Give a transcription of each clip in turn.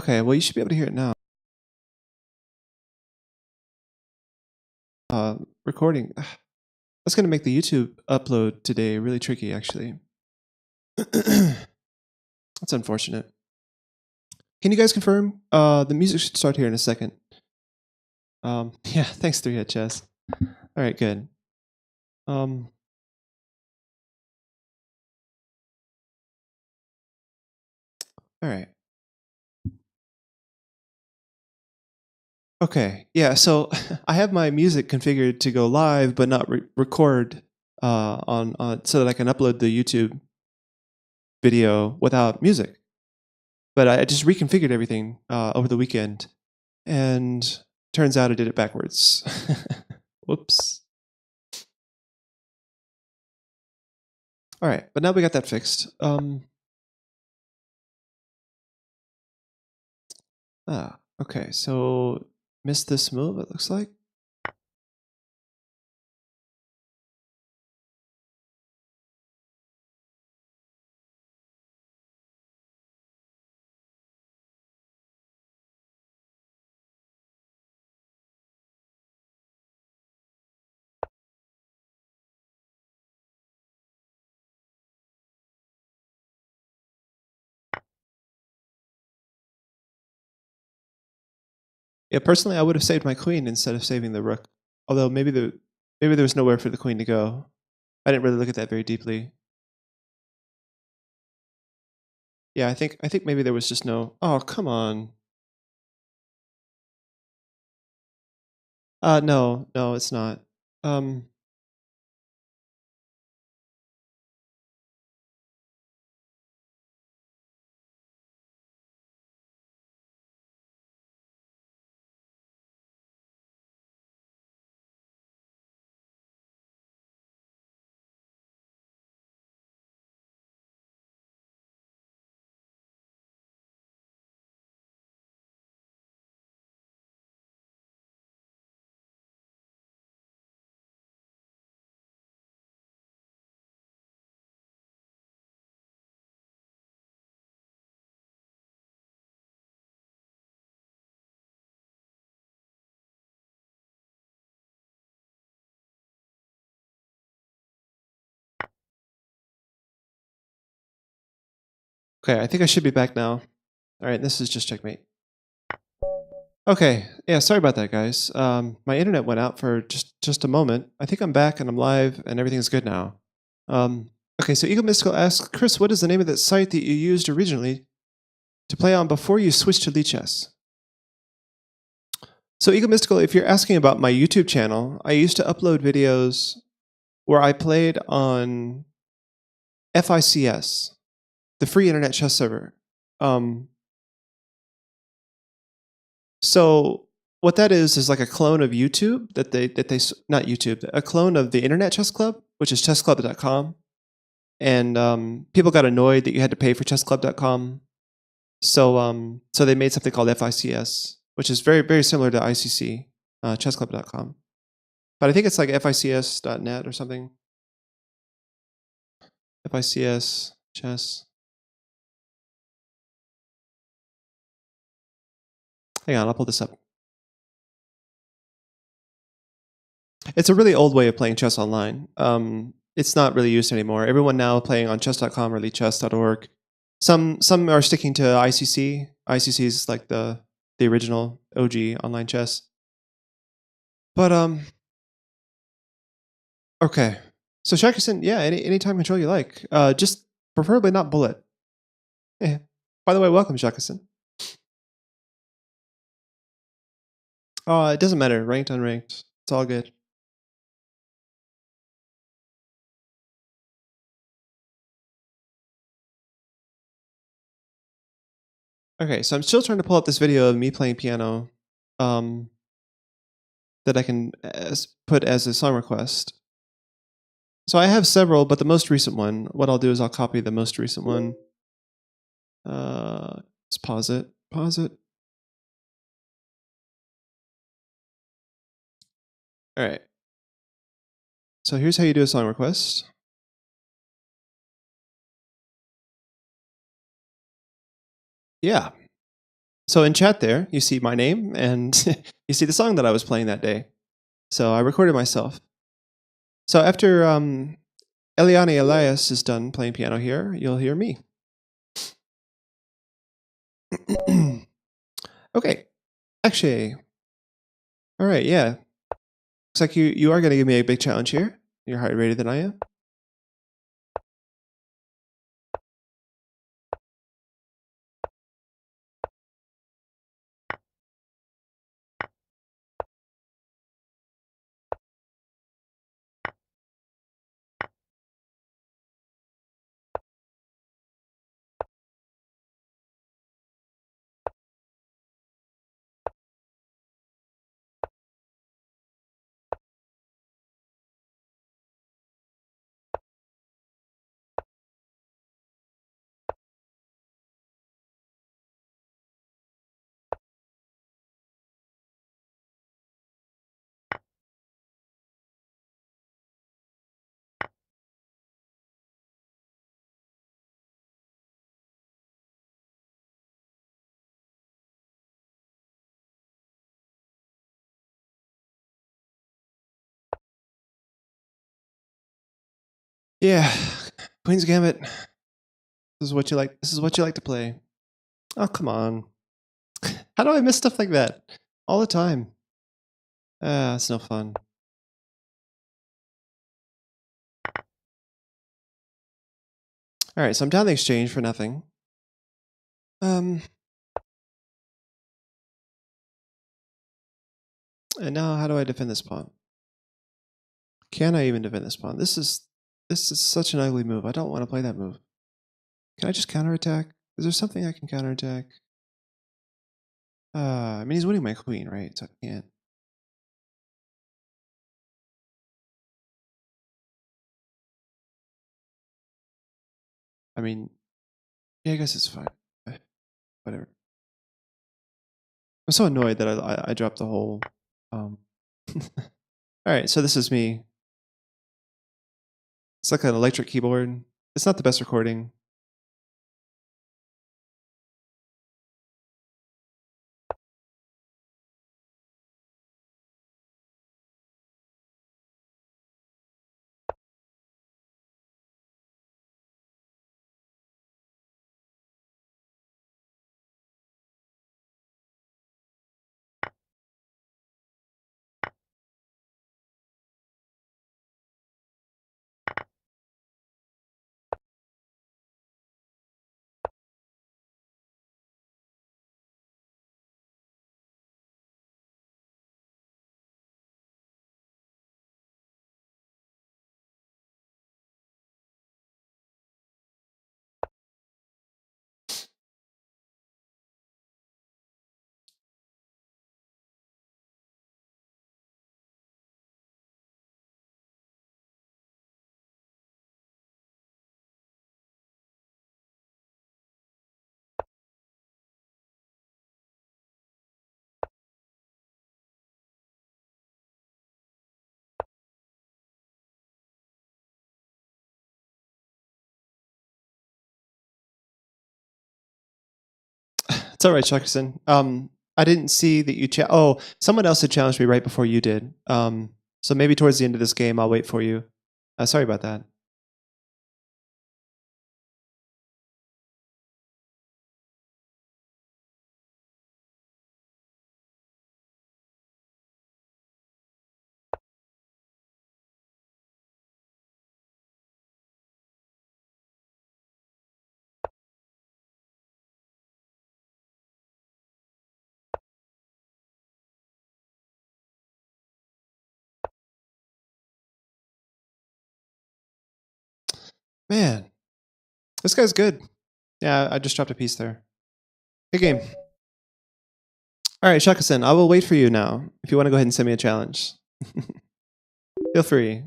Okay, well, you should be able to hear it now. Recording. That's going to make the YouTube upload today really tricky, actually. That's unfortunate. Can you guys confirm? The music should start here in a second. Yeah, thanks, 3-Head Chess. All right, good. All right. Okay, yeah, so I have my music configured to go live, but not record on so that I can upload the YouTube video without music. But I just reconfigured everything over the weekend, and turns out I did it backwards. Whoops. All right, but now we got that fixed. Okay, so missed this move, it looks like. Yeah, personally, I would have saved my queen instead of saving the rook. Although maybe there was nowhere for the queen to go. I didn't really look at that very deeply. Yeah, I think maybe there was just no. Oh, come on. No, it's not. Okay, I think I should be back now. All right, this is just checkmate. Okay, yeah, sorry about that, guys. My internet went out for just a moment. I think I'm back and I'm live and everything's good now. Okay, so Eagle Mystical asks, Chris, what is the name of that site that you used originally to play on before you switched to Lichess? So Eagle Mystical, if you're asking about my YouTube channel, I used to upload videos where I played on FICS, the free internet chess server. So what that is like a clone of YouTube that they not YouTube, a clone of the Internet Chess Club, which is chessclub.com. And people got annoyed that you had to pay for chessclub.com. So they made something called FICS, which is very, very similar to ICC, chessclub.com. But I think it's like FICS.net or something. FICS chess. Hang on, I'll pull this up. It's a really old way of playing chess online. It's not really used anymore. Everyone now playing on chess.com or lichess.org. Some are sticking to ICC. ICC is like the original OG online chess. But okay. So Shakusin, yeah, any time control you like. Just preferably not bullet. Yeah. By the way, welcome Shakusin. It doesn't matter, ranked, unranked. It's all good. Okay, so I'm still trying to pull up this video of me playing piano that I can put as a song request. So I have several, but the most recent one, what I'll do is I'll copy the most recent one. Let's pause it. Pause it. All right. So here's how you do a song request. Yeah. So in chat there, you see my name and you see the song that I was playing that day. So I recorded myself. So after Eliane Elias is done playing piano here, you'll hear me. Okay. Actually, all right, yeah. Looks like you are going to give me a big challenge here. You're higher rated than I am. Yeah, Queen's Gambit. This is what you like. This is what you like to play. Oh, come on. How do I miss stuff like that all the time? Ah, it's no fun. All right, so I'm down the exchange for nothing. And now how do I defend this pawn? Can I even defend this pawn? This is such an ugly move. I don't want to play that move. Can I just counterattack? Is there something I can counterattack? I mean, he's winning my queen, right? So I can't. I mean, yeah, I guess it's fine. Whatever. I'm so annoyed that I dropped the whole. All right, so this is me. It's like an electric keyboard. It's not the best recording. It's all right, Chuckerson. I didn't see that you Oh, someone else had challenged me right before you did. So maybe towards the end of this game, I'll wait for you. Sorry about that. Man, this guy's good. Yeah, I just dropped a piece there. Good game. All right, Shakasen, I will wait for you now. If you want to go ahead and send me a challenge, feel free.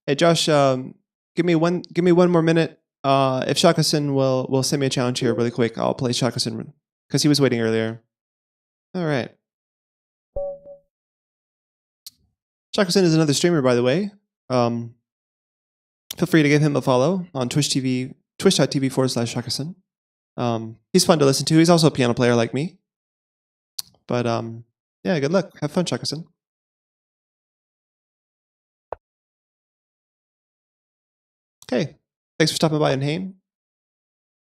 Hey, Josh, give me one more minute. If Shakasen will send me a challenge here really quick, I'll play Shakasen because he was waiting earlier. All right. Shakasen is another streamer, by the way. feel free to give him a follow on twitch.tv/Shakasan. He's fun to listen to. He's also a piano player like me. But yeah, good luck. Have fun, Shakasan. Okay. Thanks for stopping by, Nhane.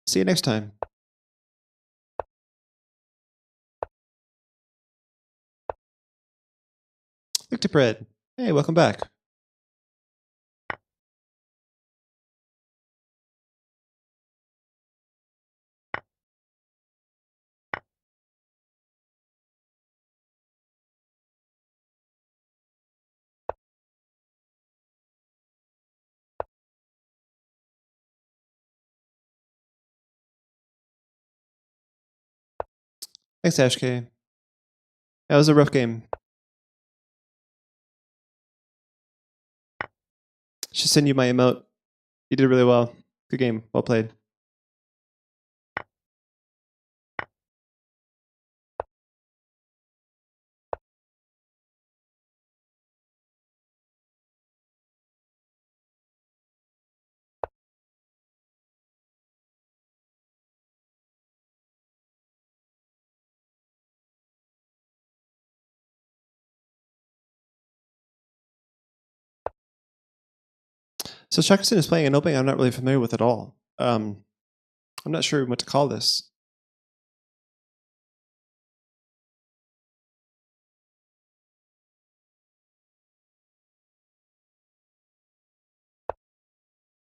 See you next time. Victor Pred. Hey, welcome back. Thanks, Ashk. That was a rough game. Should send you my emote. You did really well. Good game. Well played. So Shakasan is playing an opening I'm not really familiar with at all. I'm not sure what to call this.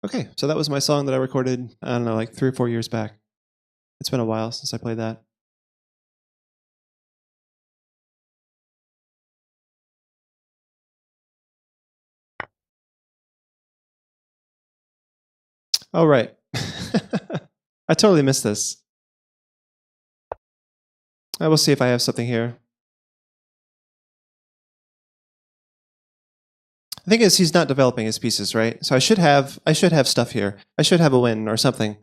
Okay, so that was my song that I recorded, I don't know, like 3 or 4 years back. It's been a while since I played that. Oh, right. I totally missed this. I will see if I have something here. The thing is, he's not developing his pieces, right? So I should have stuff here. I should have a win or something.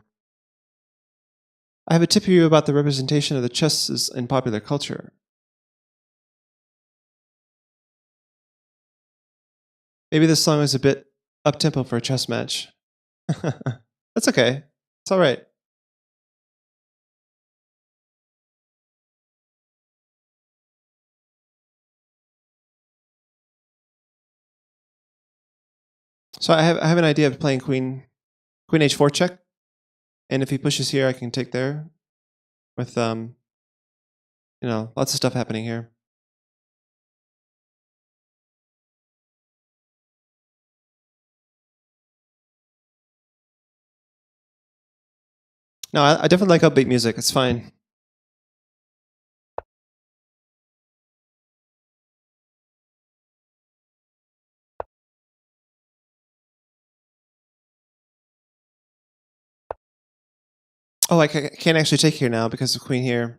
I have a tip for you about the representation of the chesses in popular culture. Maybe this song is a bit up-tempo for a chess match. That's okay. It's all right. So I have an idea of playing queen h4 check, and if he pushes here, I can take there with lots of stuff happening here. No, I definitely like upbeat music. It's fine. Oh, I can't actually take here now because of queen here.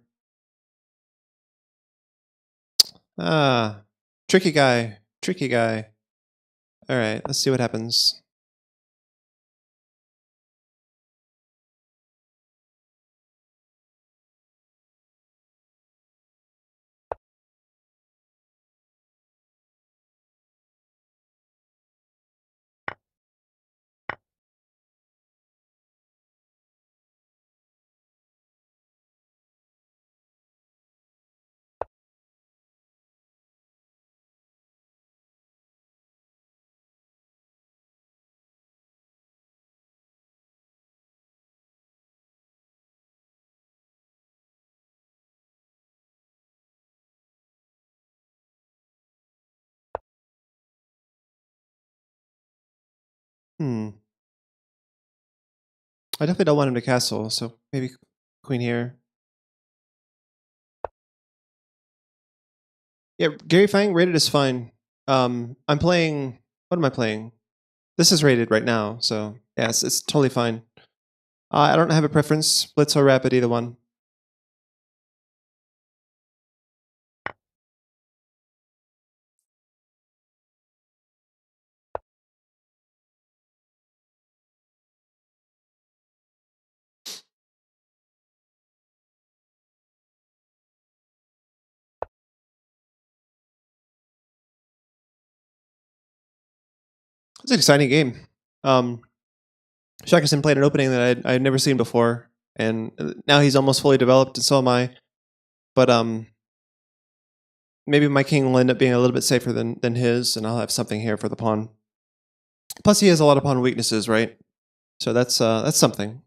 Ah, tricky guy. Tricky guy. All right, let's see what happens. I definitely don't want him to castle, so maybe queen here. Yeah, Gary Fang rated is fine. I'm playing. What am I playing? This is rated right now, so yeah, it's totally fine. I don't have a preference. Blitz or rapid, either one. It's an exciting game. Shakasin played an opening that I had never seen before, and now he's almost fully developed, and so am I. But maybe my king will end up being a little bit safer than his, and I'll have something here for the pawn. Plus, he has a lot of pawn weaknesses, right? So that's something.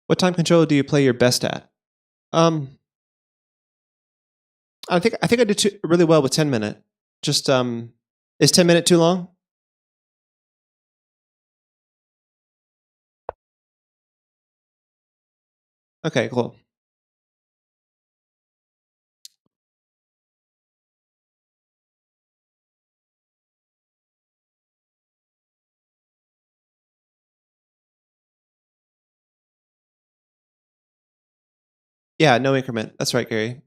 What time control do you play your best at? I think I did really well with 10-minute. Just is 10-minute too long? Okay, cool. Yeah, no increment. That's right, Gary.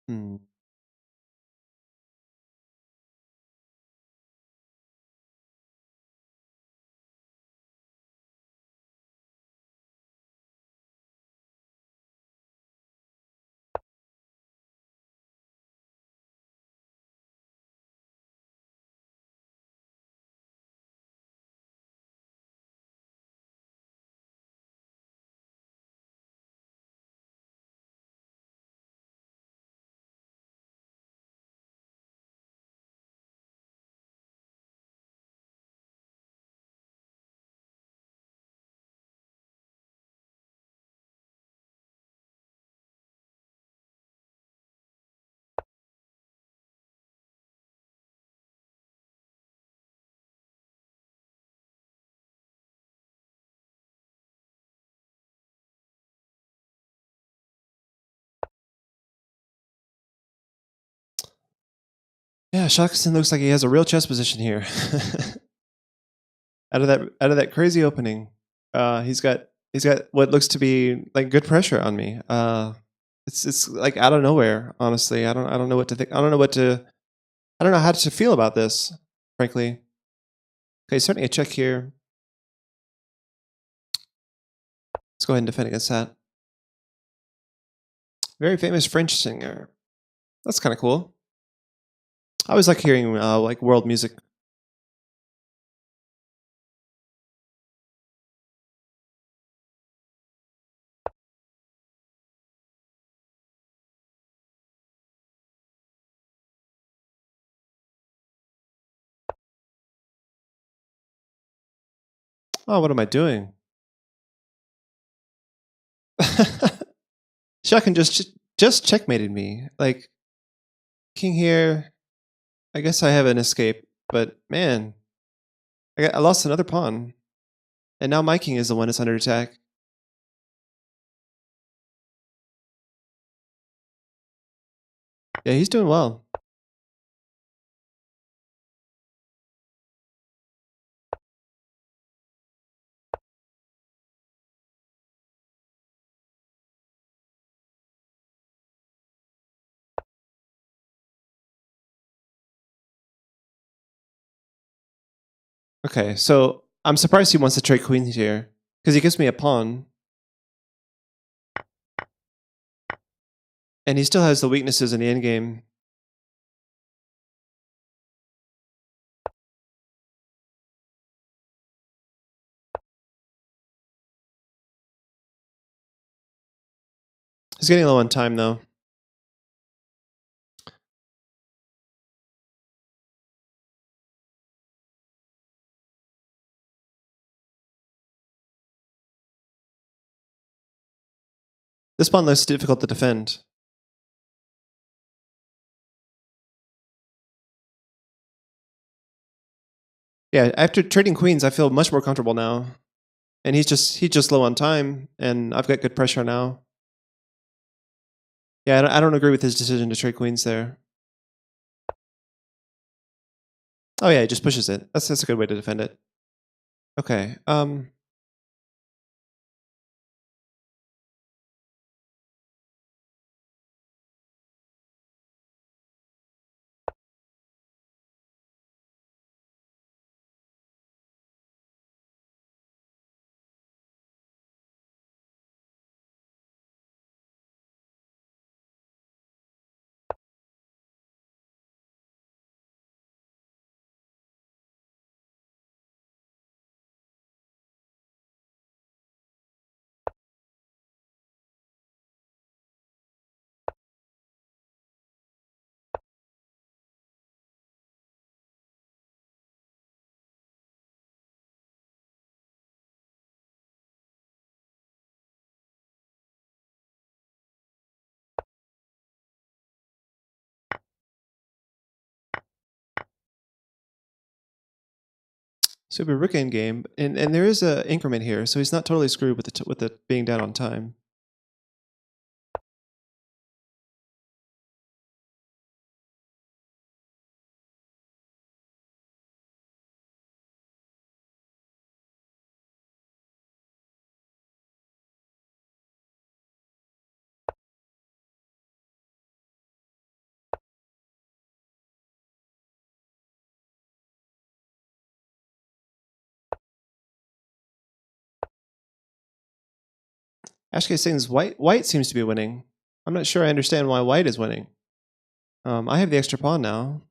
Hmm. Yeah, Shakasin looks like he has a real chess position here. Out of that crazy opening, he's got what looks to be like good pressure on me. It's like out of nowhere. Honestly, I don't know what to think. I don't know how to feel about this. Frankly, okay, starting a check here. Let's go ahead and defend against that. Very famous French singer. That's kind of cool. I always like hearing like world music. Oh, what am I doing? Shakin just checkmated me. Like king here. I guess I have an escape, but man, I lost another pawn, and now my king is the one that's under attack. Yeah, he's doing well. Okay, so I'm surprised he wants to trade queens here because he gives me a pawn, and he still has the weaknesses in the endgame. He's getting low on time though. This pawn looks difficult to defend. Yeah, after trading queens, I feel much more comfortable now. And he's just low on time, and I've got good pressure now. Yeah, I don't agree with his decision to trade queens there. Oh yeah, he just pushes it. That's a good way to defend it. Okay. Super Rook in game, and there is a increment here, so he's not totally screwed with the being down on time. Ashke sings white seems to be winning. I'm not sure I understand why white is winning. I have the extra pawn now.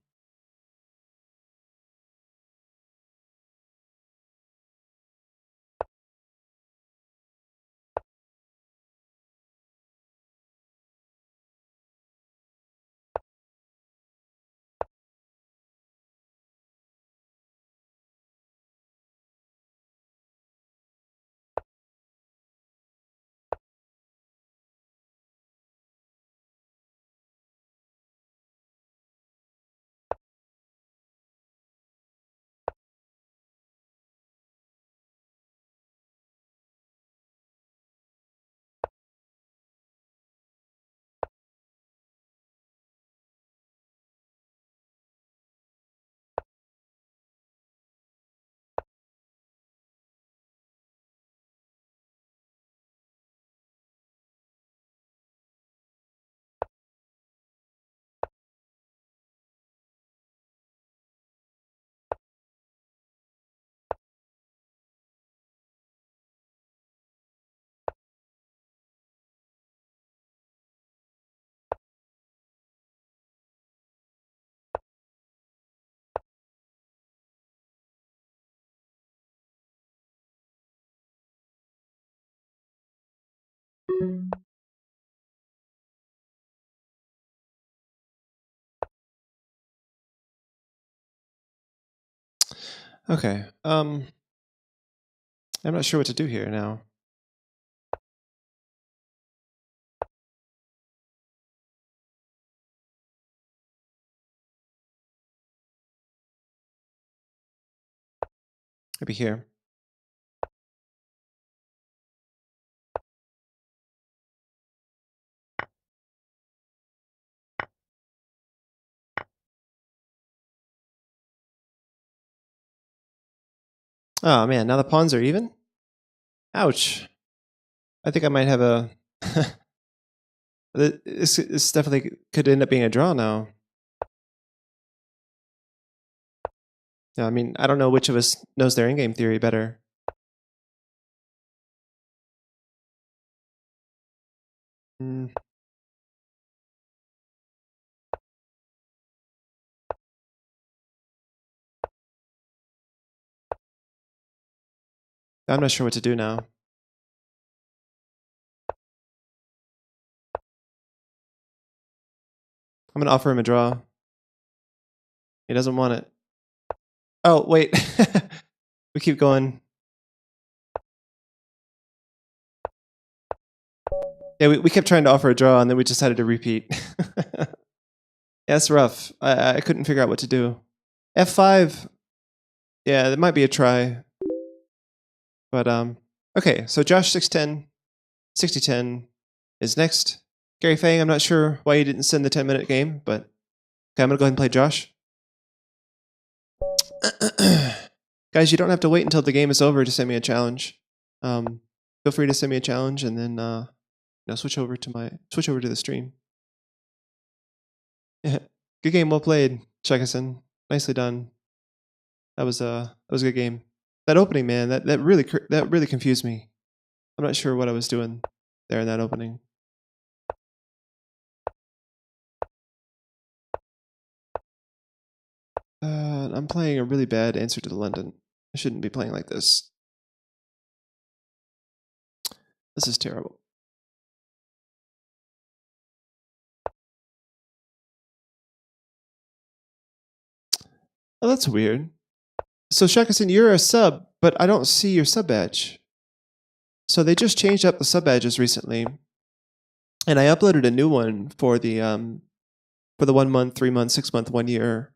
Okay. I'm not sure what to do here now. Maybe here. Oh man, now the pawns are even? Ouch. I think I might have a... this definitely could end up being a draw now. Yeah, I mean, I don't know which of us knows their in-game theory better. I'm not sure what to do now. I'm going to offer him a draw. He doesn't want it. Oh, wait. We keep going. Yeah, we kept trying to offer a draw, and then we decided to repeat. Yeah, that's rough. I couldn't figure out what to do. F5. Yeah, that might be a try. But, okay, so Josh 610, 6010 is next. Gary Fang, I'm not sure why you didn't send the 10-minute game, but okay, I'm going to go ahead and play Josh. Guys, you don't have to wait until the game is over to send me a challenge. Feel free to send me a challenge, and then switch over to the stream. Yeah, good game, well played, Chekison. Nicely done. That was a good game. That opening, man, that really confused me. I'm not sure what I was doing there in that opening. I'm playing a really bad answer to the London. I shouldn't be playing like this. This is terrible. Oh, that's weird. So Shakasin, you're a sub, but I don't see your sub badge. So they just changed up the sub badges recently, and I uploaded a new one for the 1 month, 3 month, 6 month, 1 year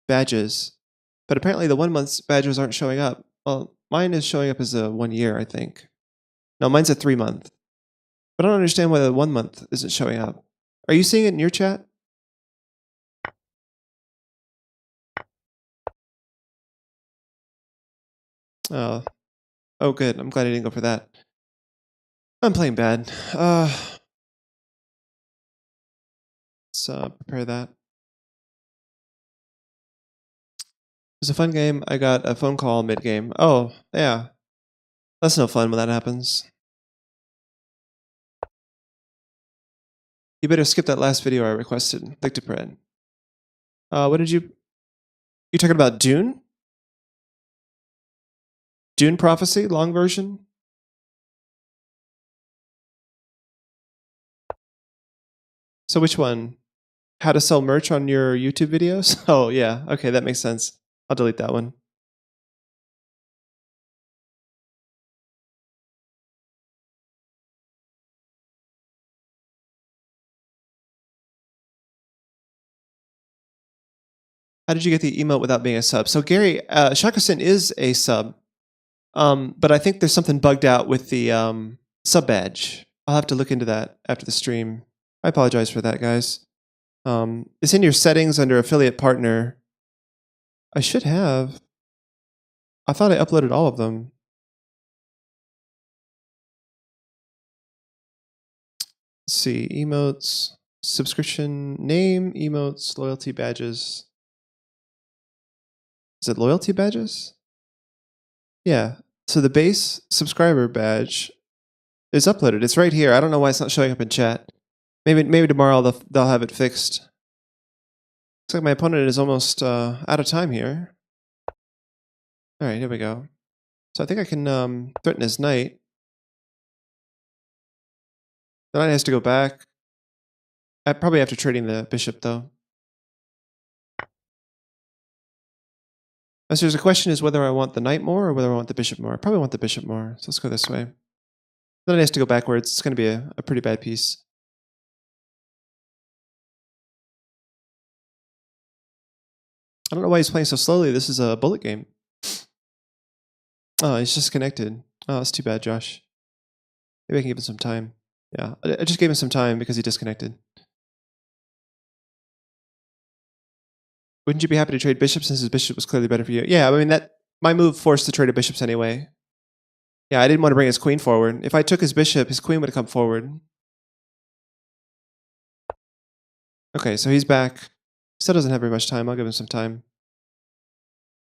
badges. But apparently the 1 month badges aren't showing up. Well, mine is showing up as a 1 year, I think. No, mine's a 3-month. But I don't understand why the 1 month isn't showing up. Are you seeing it in your chat? Oh, oh, good. I'm glad I didn't go for that. I'm playing bad. Let's prepare that. It was a fun game. I got a phone call mid-game. Oh, yeah. That's no fun when that happens. You better skip that last video I requested. Click to Pred. What did you... You talking about Dune? Dune Prophecy, long version? So which one? How to sell merch on your YouTube videos? Oh, yeah. Okay, that makes sense. I'll delete that one. How did you get the emote without being a sub? So Gary, Shakusin is a sub, but I think there's something bugged out with the sub badge. I'll have to look into that after the stream. I apologize for that, guys. It's in your settings under affiliate partner. I should have. I thought I uploaded all of them. Let's see, emotes, subscription name, emotes, loyalty badges. Is it loyalty badges? Yeah. So the base subscriber badge is uploaded. It's right here. I don't know why it's not showing up in chat. Maybe tomorrow they'll have it fixed. Looks like my opponent is almost out of time here. All right, here we go. So I think I can threaten his knight. The knight has to go back. I probably have to trading the bishop though. So there's a question is whether I want the knight more or whether I want the bishop more. I probably want the bishop more. So let's go this way. The knight has to go backwards. It's going to be a pretty bad piece. I don't know why he's playing so slowly. This is a bullet game. Oh, he's just connected. Oh, that's too bad, Josh. Maybe I can give him some time. Yeah, I just gave him some time because he disconnected. Wouldn't you be happy to trade bishops since his bishop was clearly better for you? Yeah, I mean, my move forced the trade of bishops anyway. Yeah, I didn't want to bring his queen forward. If I took his bishop, his queen would have come forward. Okay, so he's back. Still doesn't have very much time. I'll give him some time.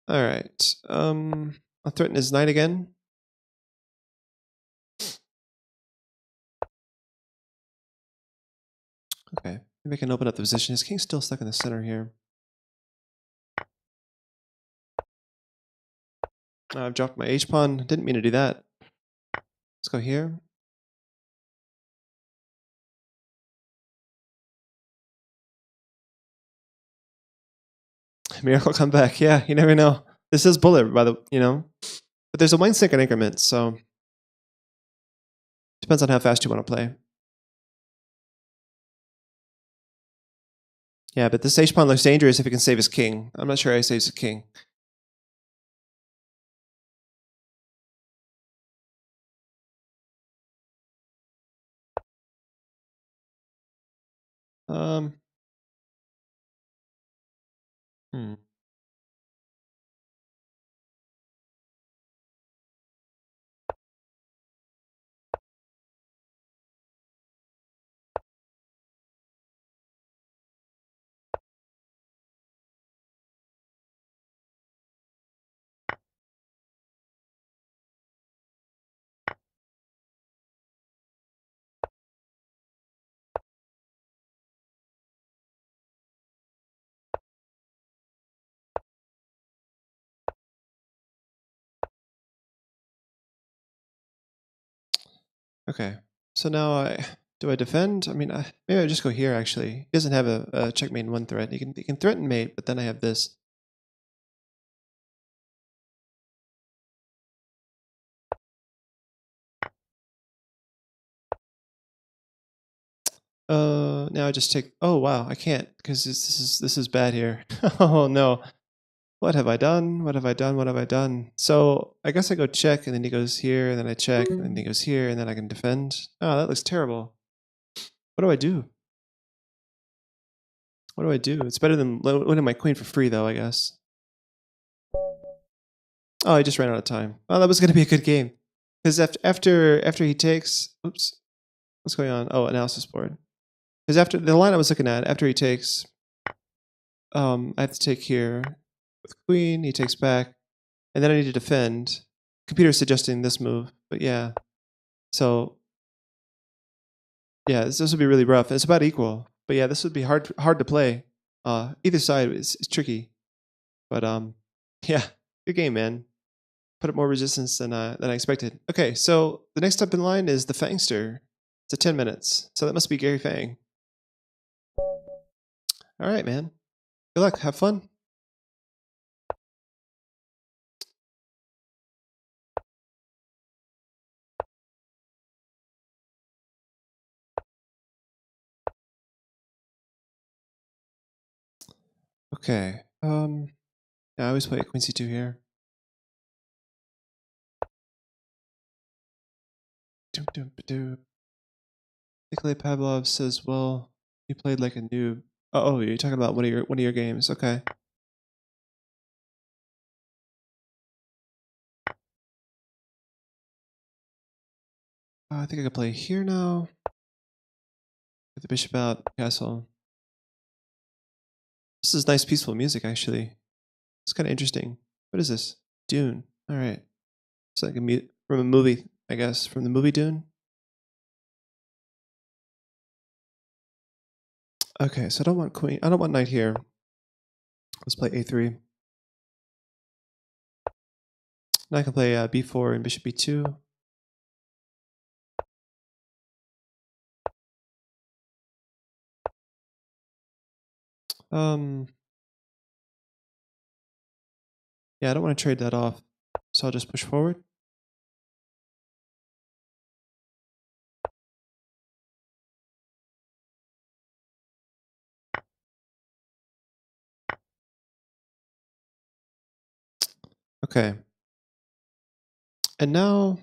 All right. I'll threaten his knight again. Okay, maybe I can open up the position. His king's still stuck in the center here. I've dropped my h-pawn. Didn't mean to do that. Let's go here. Miracle comeback. Yeah, you never know. This is bullet, by the but there's a 1-second increment, so depends on how fast you want to play. Yeah, but this h-pawn looks dangerous if he can save his king. I'm not sure how he saves his king. Hmm. Okay, so now do I defend? I mean, maybe I just go here. Actually, he doesn't have a checkmate in one threat. He can threaten mate, but then I have this. Now I just take. Oh wow, I can't because this is bad here. Oh no. What have I done? What have I done? What have I done? So I guess I go check, and then he goes here, and then I check, and then he goes here, and then I can defend. Oh, that looks terrible. What do I do? What do I do? It's better than winning my queen for free, though, I guess. Oh, I just ran out of time. Oh, that was going to be a good game. Because after he takes... Oops. What's going on? Oh, analysis board. Because after the line I was looking at, after he takes... I have to take here with queen. He takes back. And then I need to defend. Computer's suggesting this move. But yeah. So... Yeah, this would be really rough. It's about equal. But yeah, this would be hard to play. Either side is tricky. But yeah, good game, man. Put up more resistance than I expected. Okay, so the next up in line is the Fangster. It's at 10 minutes, so that must be Gary Fang. All right, man. Good luck. Have fun. Okay. Yeah, I always play Queen C2 here. Nikolay Pavlov says, "Well, you played like a noob." Oh, you're talking about one of your games. Okay. I think I could play here now. Get the bishop out, castle. This is nice, peaceful music, actually. It's kind of interesting. What is this? Dune. All right. It's like from a movie, I guess, from the movie Dune. Okay, so I don't want queen. I don't want knight here. Let's play a3. Now I can play b4 and bishop b2. Yeah, I don't want to trade that off, so I'll just push forward. Okay. And now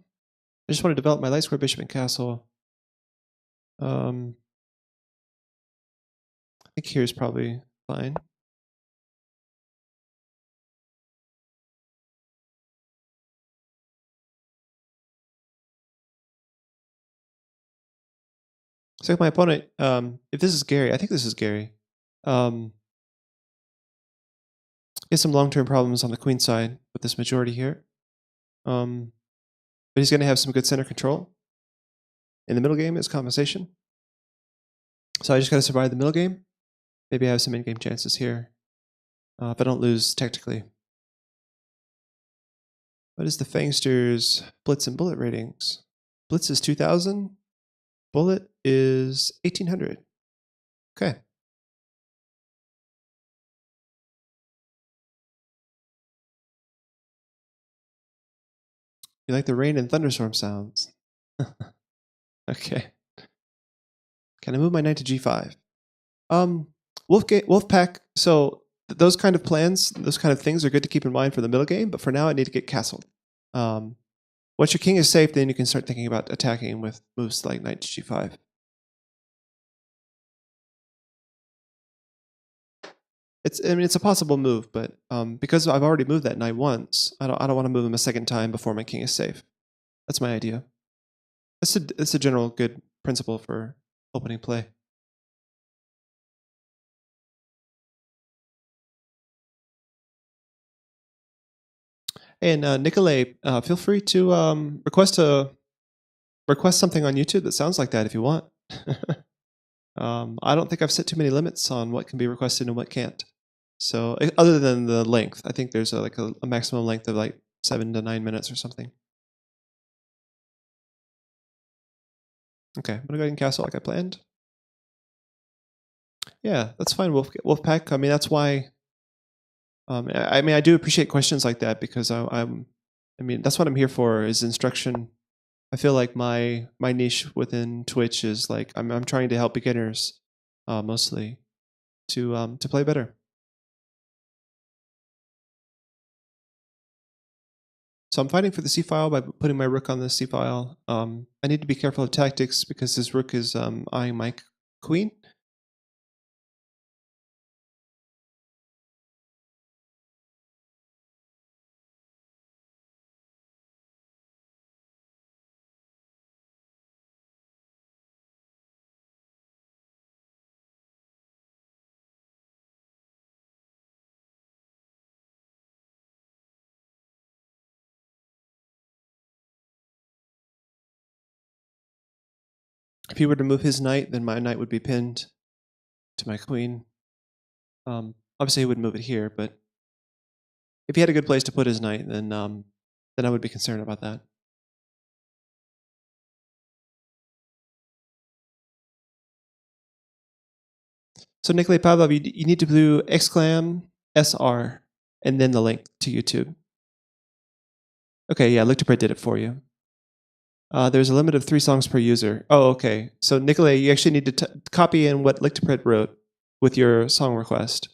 I just want to develop my light square bishop and castle. I think here's probably fine. So my opponent, if this is Gary, I think this is Gary. He has some long-term problems on the queen side with this majority here. But he's going to have some good center control. In the middle game is compensation. So I just got to survive the middle game. Maybe I have some in-game chances here. If I don't lose technically. What is the Fangster's blitz and bullet ratings? Blitz is 2,000. Bullet is 1,800. Okay. You like the rain and thunderstorm sounds? Okay. Can I move my knight to g5? Wolfpack. So those kind of plans, those kind of things are good to keep in mind for the middle game. But for now, I need to get castled. Once your king is safe, then you can start thinking about attacking with moves like knight to g5. It's a possible move, but because I've already moved that knight once, I don't want to move him a second time before my king is safe. That's my idea. It's a general good principle for opening play. And Nikolay, feel free to request something on YouTube that sounds like that if you want. I don't think I've set too many limits on what can be requested and what can't. So other than the length, I think there's a maximum length of like 7 to 9 minutes or something. Okay, I'm gonna go ahead and castle like I planned. Yeah, that's fine, Wolfpack. I mean, that's why. I mean, I do appreciate questions like that because I mean, that's what I'm here for is instruction. I feel like my niche within Twitch is like I'm trying to help beginners, mostly, to play better. So I'm fighting for the c file by putting my rook on the c file. I need to be careful of tactics because this rook is eyeing my queen. If he were to move his knight, then my knight would be pinned to my queen. Obviously, he would move it here, but if he had a good place to put his knight, then I would be concerned about that. So Nikolay Pavlov, you need to do !SR and then the link to YouTube. Okay, yeah, Lictoprint did it for you. There's a limit of 3 songs per user. Oh, okay. So Nikolay, you actually need to copy in what Lictoprint wrote with your song request.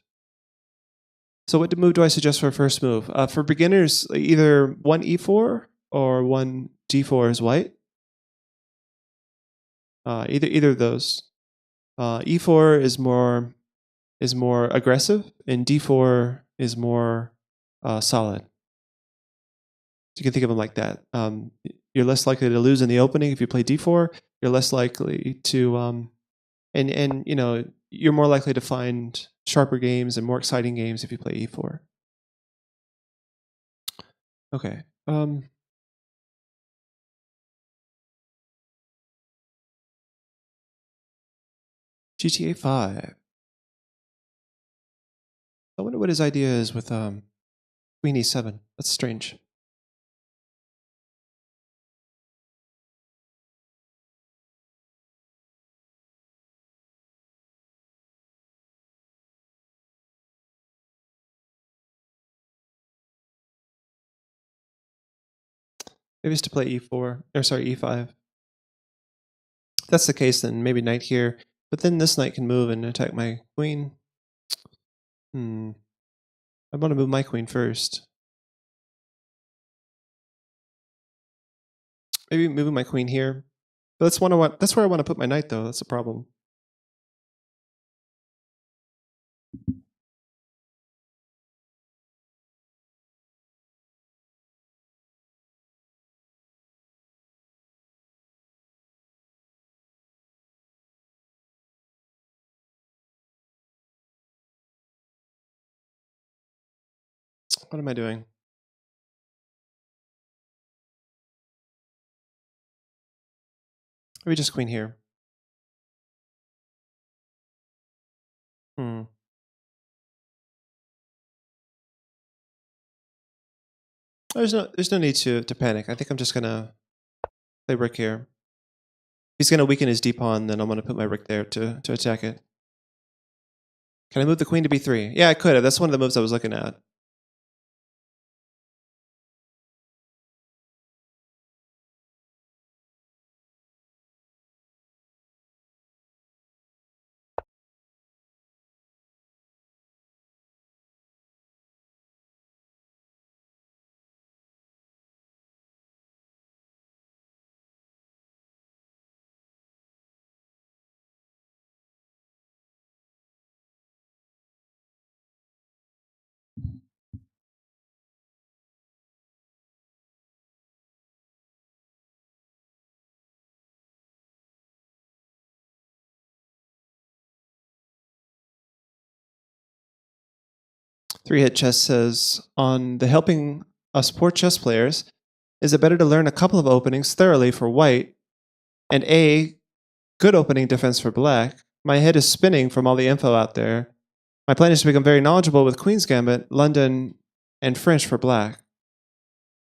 So what move do I suggest for a first move? For beginners, either 1 e4 or 1 d4 is white. Either of those. E4 is more aggressive, and d4 is more solid. So you can think of them like that. You're less likely to lose in the opening if you play d4. You're less likely to, and you know, you're more likely to find sharper games and more exciting games if you play e4. Okay. GTA 5. I wonder what his idea is with Queen e7. That's strange. Maybe it's to play e4, or sorry, e5. If that's the case, then maybe knight here. But then this knight can move and attack my queen. I want to move my queen first. Maybe moving my queen here. But that's where I want to put my knight, though. That's the problem. What am I doing? Maybe just queen here. There's no need to panic. I think I'm just gonna play rook here. He's gonna weaken his d pawn, then I'm gonna put my rook there to attack it. Can I move the queen to b3? Yeah, I could have. That's one of the moves I was looking at. Three Hit Chess says, on the helping us poor chess players, is it better to learn a couple of openings thoroughly for white and a good opening defense for black? My head is spinning from all the info out there. My plan is to become very knowledgeable with Queen's Gambit, London, and French for black.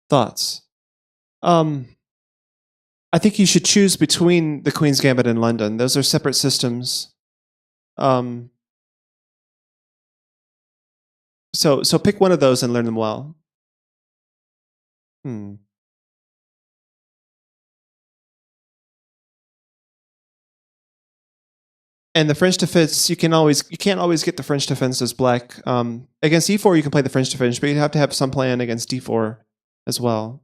Thoughts? I think you should choose between the Queen's Gambit and London. Those are separate systems. So pick one of those and learn them well. And the French defense, you can't always get the French defense as black. Against e4, you can play the French defense, but you have to have some plan against d4 as well.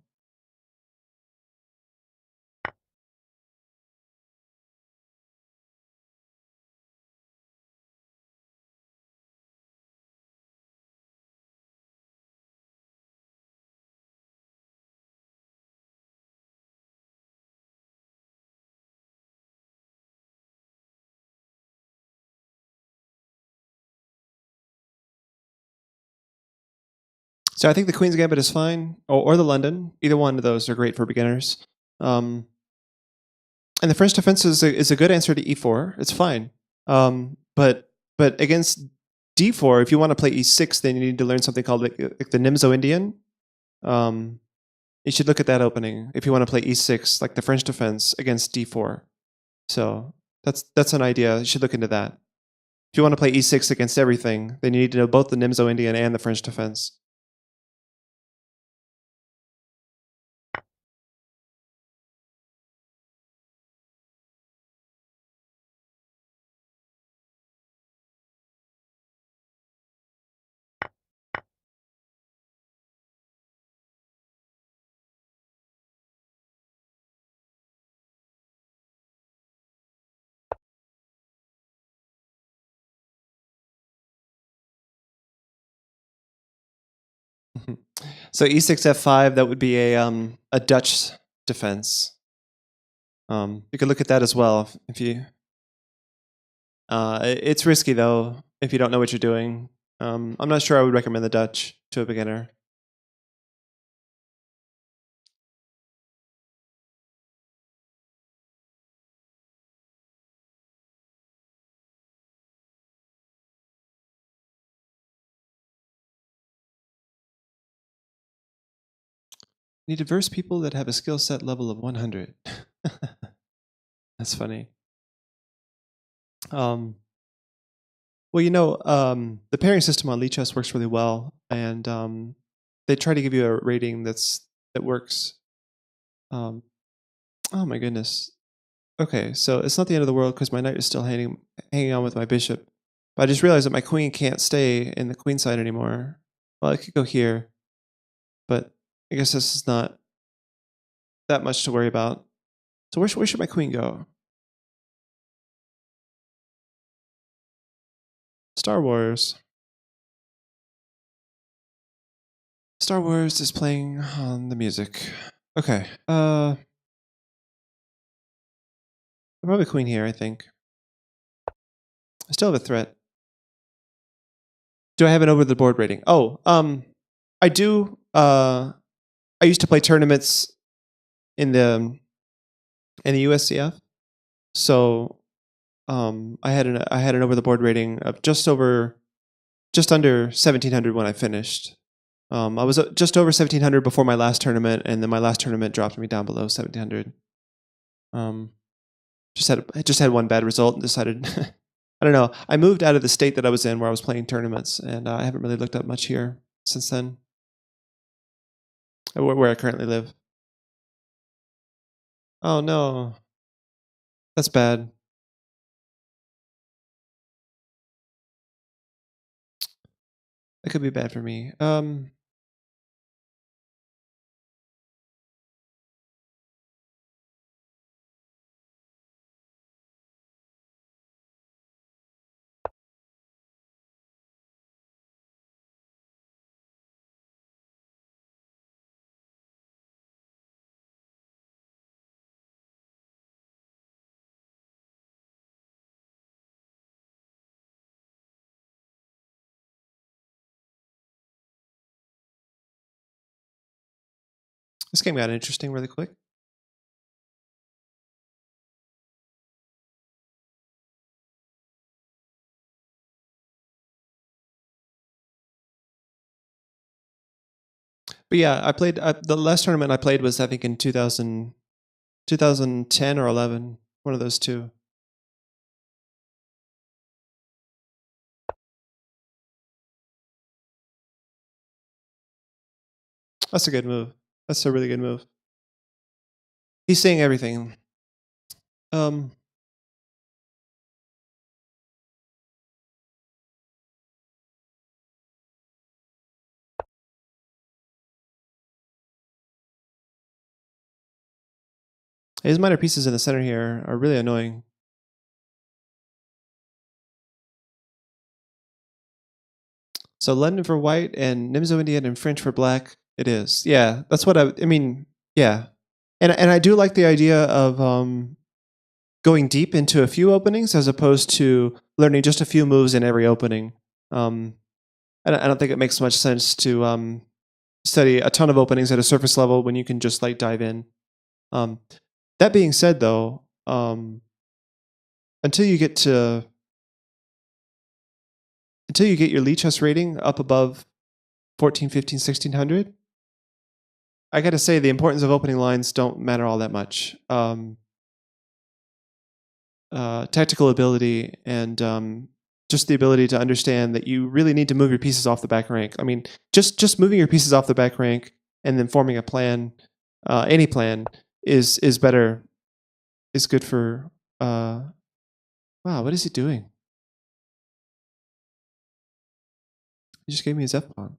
So I think the Queen's Gambit is fine, or the London. Either one of those are great for beginners. Um, and the French defense is a good answer to e4. It's fine. But against d4, if you want to play e6, then you need to learn something called like the Nimzo Indian. You should look at that opening if you want to play e6, like the French defense against d4. So that's an idea. You should look into that. If you want to play e6 against everything, then you need to know both the Nimzo Indian and the French defense. So e6 f5, that would be a Dutch defense. You could look at that as well if you. It's risky though if you don't know what you're doing. I'm not sure I would recommend the Dutch to a beginner. Need diverse people that have a skill set level of 100. That's funny. Well, the pairing system on Lichess works really well, and they try to give you a rating that works. Oh my goodness. Okay, so it's not the end of the world because my knight is still hanging on with my bishop. But I just realized that my queen can't stay in the queen side anymore. Well, I could go here, but I guess this is not that much to worry about. So where should my queen go? Star Wars. Star Wars is playing on the music. Okay. I probably queen here, I think. I still have a threat. Do I have an over the board rating? Oh, I do. I used to play tournaments in the USCF, so I had an over the board rating of just under 1700 when I finished. I was just over 1700 before my last tournament, and then my last tournament dropped me down below 1700. Just had one bad result and decided. I don't know. I moved out of the state that I was in where I was playing tournaments, and I haven't really looked up much here since then, where I currently live. Oh no, that's bad. That could be bad for me. This game got interesting really quick. But yeah, I played the last tournament I played was I think in 2010 or 11, one of those two. That's a good move. That's a really good move. He's saying everything. His minor pieces in the center here are really annoying. So London for white and Nimzo Indian and French for black. It is. Yeah, that's what I mean. Yeah, and I do like the idea of going deep into a few openings as opposed to learning just a few moves in every opening. I don't think it makes much sense to study a ton of openings at a surface level when you can just like dive in. That being said, though, until you get your Lichess rating up above 14, 15, 1600, I got to say the importance of opening lines don't matter all that much. Tactical ability and just the ability to understand that you really need to move your pieces off the back rank. I mean, just moving your pieces off the back rank and then forming a plan, any plan, is better. Is good for. Wow, what is he doing? He just gave me his F pawn.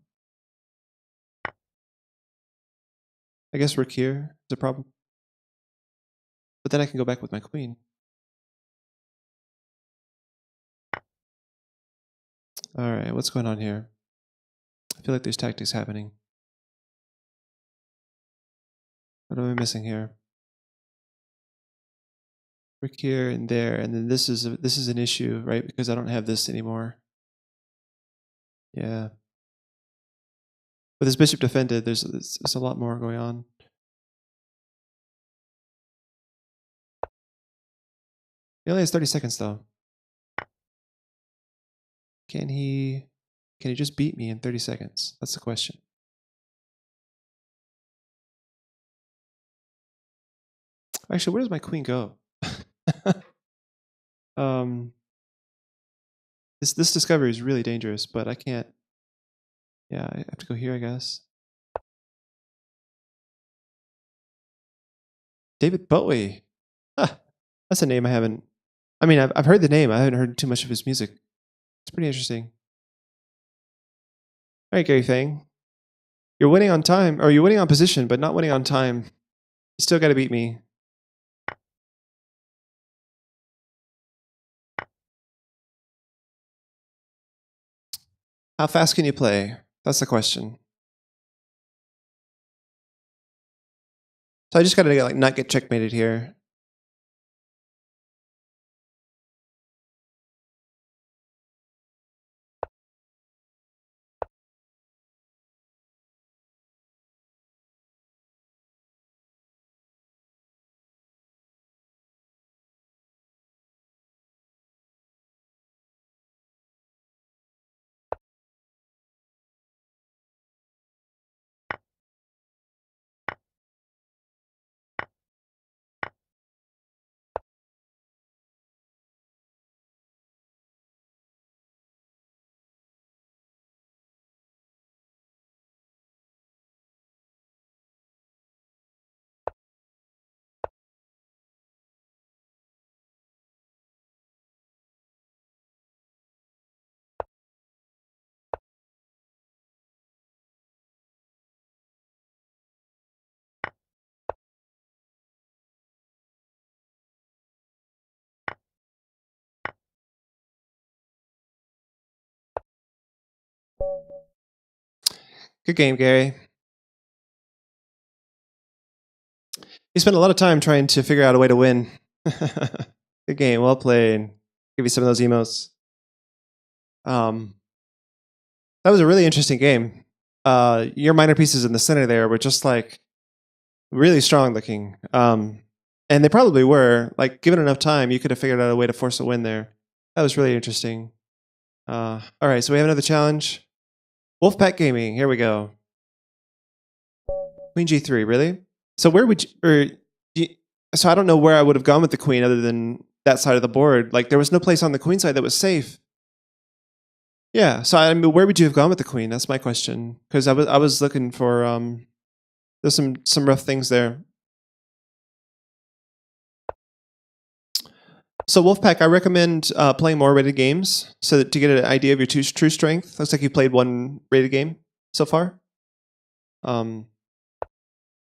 I guess rook here is a problem. But then I can go back with my queen. All right, what's going on here? I feel like there's tactics happening. What am I missing here? Rook here and there, and then this is an issue, right? Because I don't have this anymore. Yeah. With his bishop defended, there's a lot more going on. He only has 30 seconds though. Can he just beat me in 30 seconds? That's the question. Actually, where does my queen go? This discovery is really dangerous, but I can't. Yeah, I have to go here, I guess. David Bowie. Huh, that's a name I haven't. I mean, I've heard the name. I haven't heard too much of his music. It's pretty interesting. All right, Gary Fang. You're winning on time, or you're winning on position, but not winning on time. You still got to beat me. How fast can you play? That's the question. So I just got to like not get checkmated here. Good game, Gary. You spent a lot of time trying to figure out a way to win. Good game, well played. Give you some of those emotes. That was a really interesting game. Your minor pieces in the center there were just like really strong looking. And they probably were. Like, given enough time, you could have figured out a way to force a win there. That was really interesting. All right, so we have another challenge. Wolfpack Gaming, here we go. Queen G3, really? So where would so I don't know where I would have gone with the queen other than that side of the board. Like, there was no place on the queen side that was safe. Yeah, so I mean, where would you have gone with the queen? That's my question. Because I was looking for there's some rough things there. So Wolfpack, I recommend playing more rated games so that to get an idea of your true strength. Looks like you played one rated game so far.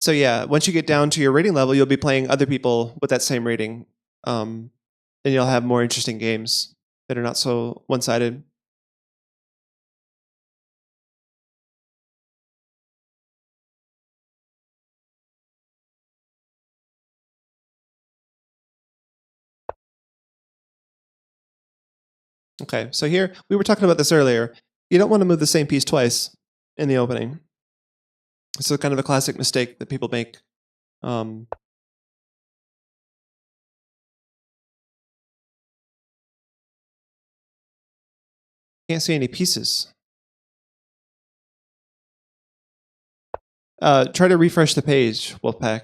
So yeah, once you get down to your rating level, you'll be playing other people with that same rating, and you'll have more interesting games that are not so one-sided. Okay, so here we were talking about this earlier. You don't want to move the same piece twice in the opening. It's a kind of a classic mistake that people make. Can't see any pieces. Try to refresh the page, Wolfpack.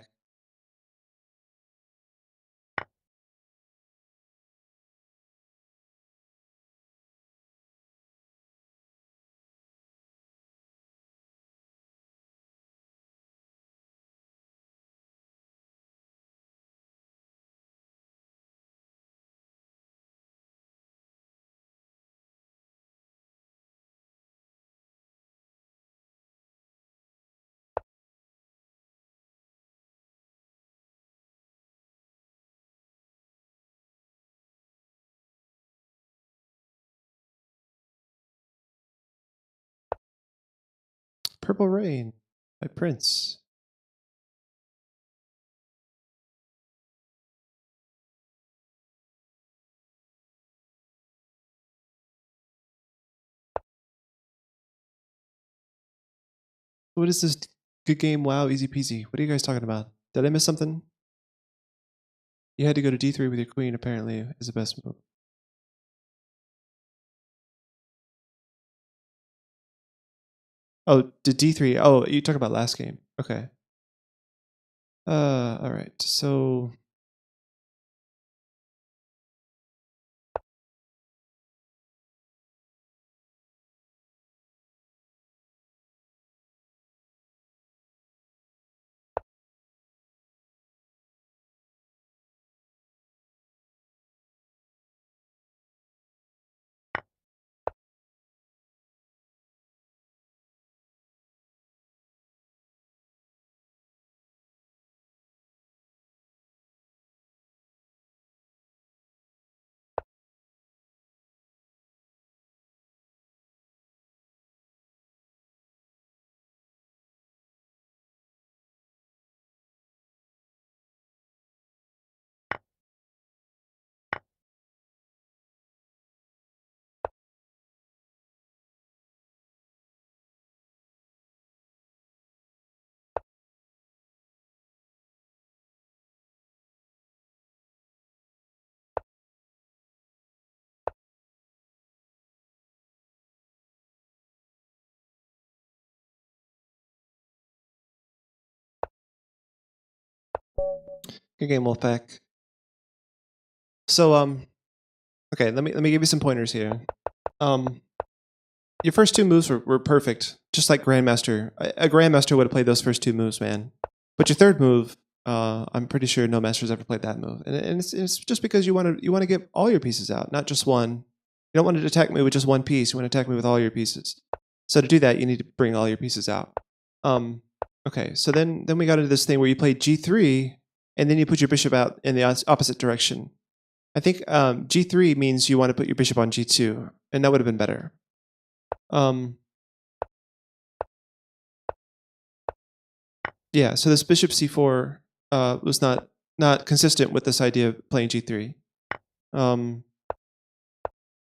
Purple Rain by Prince. What is this? Good game, wow, easy peasy. What are you guys talking about? Did I miss something? You had to go to d3 with your queen, apparently, is the best move. Oh, to d3. Oh, you talk about last game. Okay. All right. So good game, Wolfpack. So okay, let me give you some pointers here. Your first two moves were perfect, just like Grandmaster. A Grandmaster would have played those first two moves, man. But your third move, I'm pretty sure no master's ever played that move, and it's just because you want to get all your pieces out, not just one. You don't want to attack me with just one piece. You want to attack me with all your pieces. So to do that, you need to bring all your pieces out. Okay, so then we got into this thing where you played g3, and then you put your bishop out in the opposite direction. I think g3 means you want to put your bishop on g2, and that would have been better. Yeah, so this bishop c4 was not consistent with this idea of playing g3. And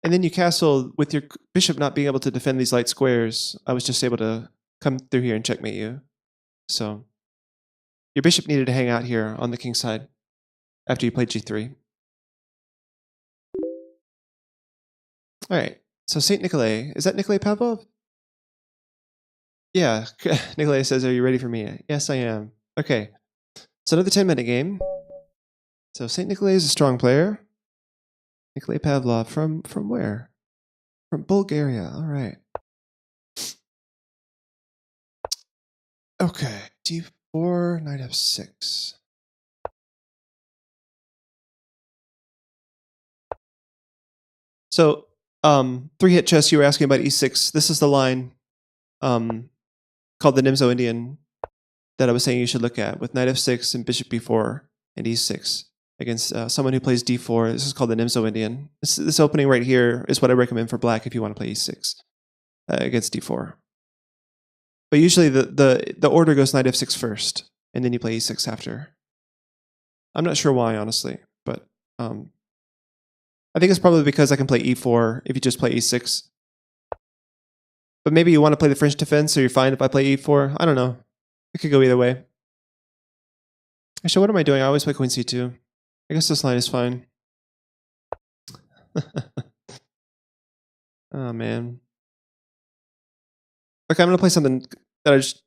then you castle with your bishop not being able to defend these light squares. I was just able to come through here and checkmate you. So your bishop needed to hang out here on the king side after you played g3. All right, so Saint Nikolai. Is that Nikolai Pavlov? Yeah, Nikolai says, are you ready for me? Yes, I am. Okay, so another 10-minute game. So Saint Nikolai is a strong player. Nikolai Pavlov from where? From Bulgaria. All right. Okay, d4, knight f6. So, 3-hit chess, you were asking about e6. This is the line called the Nimzo Indian. that I was saying you should look at with knight f6 and bishop b4 and e6 against someone who plays d4. This is called the Nimzo Indian. This opening right here is what I recommend for black if you want to play e6 against d4. But usually the order goes knight f6 first, and then you play e6 after. I'm not sure why, honestly, but I think it's probably because I can play e4 if you just play e6. But maybe you want to play the French defense, so you're fine if I play e4. I don't know. It could go either way. Actually, what am I doing? I always play queen c2. I guess this line is fine. Oh, man. Okay, I'm going to play something that I just...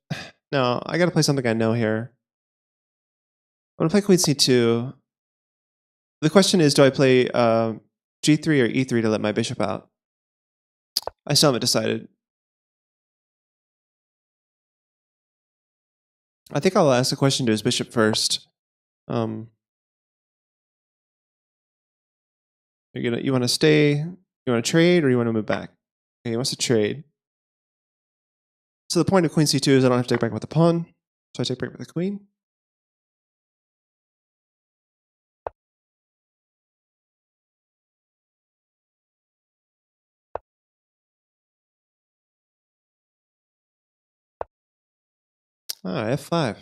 No, I got to play something I know here. I'm going to play queen c2. The question is, do I play g3 or e3 to let my bishop out? I still haven't decided. I think I'll ask the question to his bishop first. You want to stay? You want to trade, or you want to move back? Okay, he wants to trade. So the point of queen c2 is I don't have to take back with the pawn, so I take back with the queen. F5.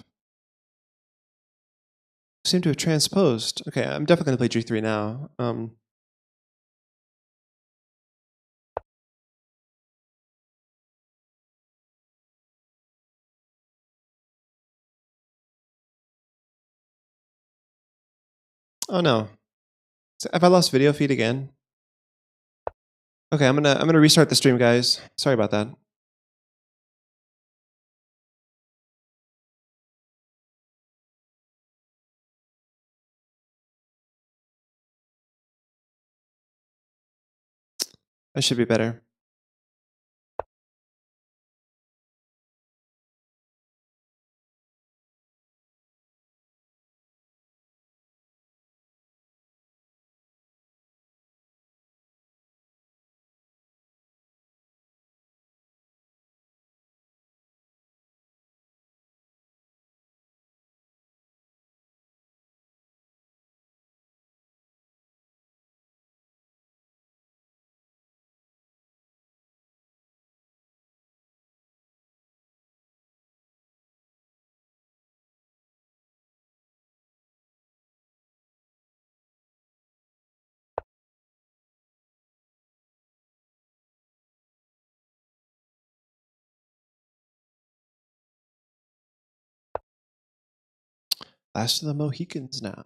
Seem to have transposed. Okay, I'm definitely going to play g3 now. Oh no. Have I lost video feed again? Okay, I'm gonna restart the stream, guys. Sorry about that. I should be better. Last of the Mohicans now.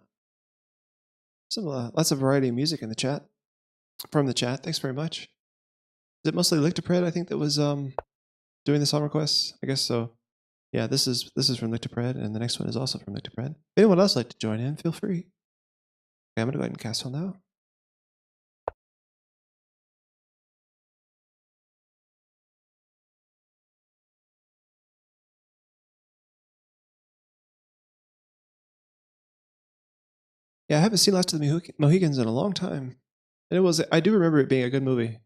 Some lots of variety of music in the chat. From the chat, thanks very much. Is it mostly Lictopred, I think, that was doing the song requests? I guess so. Yeah, this is from Lictopred, and the next one is also from Lictopred. If anyone else would like to join in, feel free. Okay, I'm gonna go ahead and castle now. Yeah, I haven't seen Last of the Mohicans in a long time. And I do remember it being a good movie.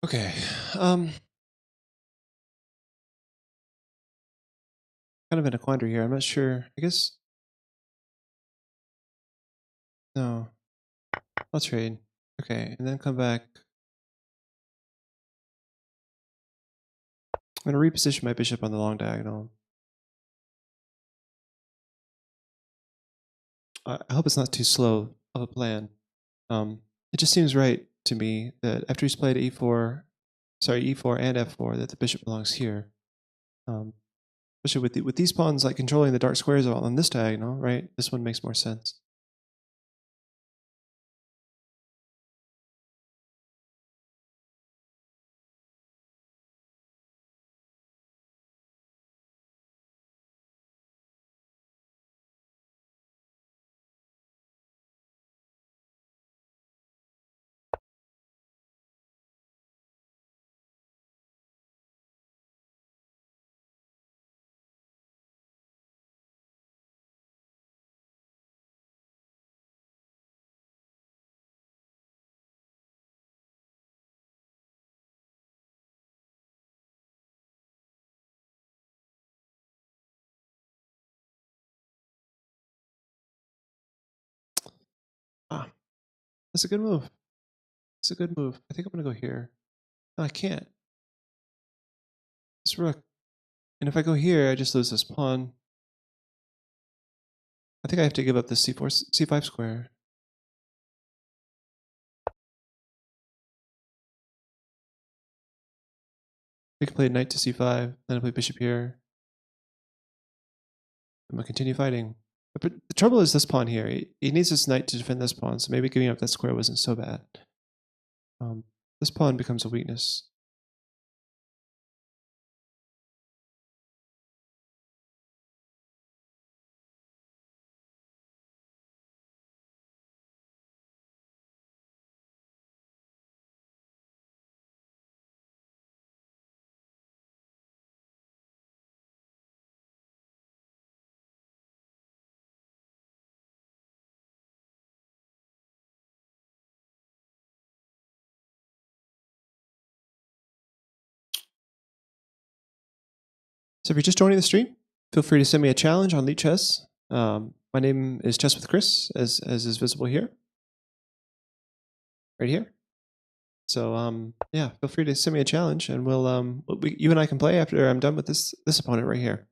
Okay. Kind of in a quandary here. I'm not sure. I guess no. I'll trade. Okay, and then come back. I'm going to reposition my bishop on the long diagonal. I hope it's not too slow of a plan. It just seems right to me that after he's played e4 and f4, that the bishop belongs here. Especially with these pawns like controlling the dark squares on this diagonal, right? This one makes more sense. Ah, that's a good move. It's a good move. I think I'm going to go here. No, I can't. This rook. And if I go here, I just lose this pawn. I think I have to give up this c5 square. We can play knight to c5, then I play bishop here. I'm going to continue fighting. But the trouble is this pawn here. He needs this knight to defend this pawn, so maybe giving up that square wasn't so bad. This pawn becomes a weakness. So if you're just joining the stream, feel free to send me a challenge on Lichess. My name is Chess with Chris, as is visible here, right here. So yeah, feel free to send me a challenge, and you and I can play after I'm done with this opponent right here.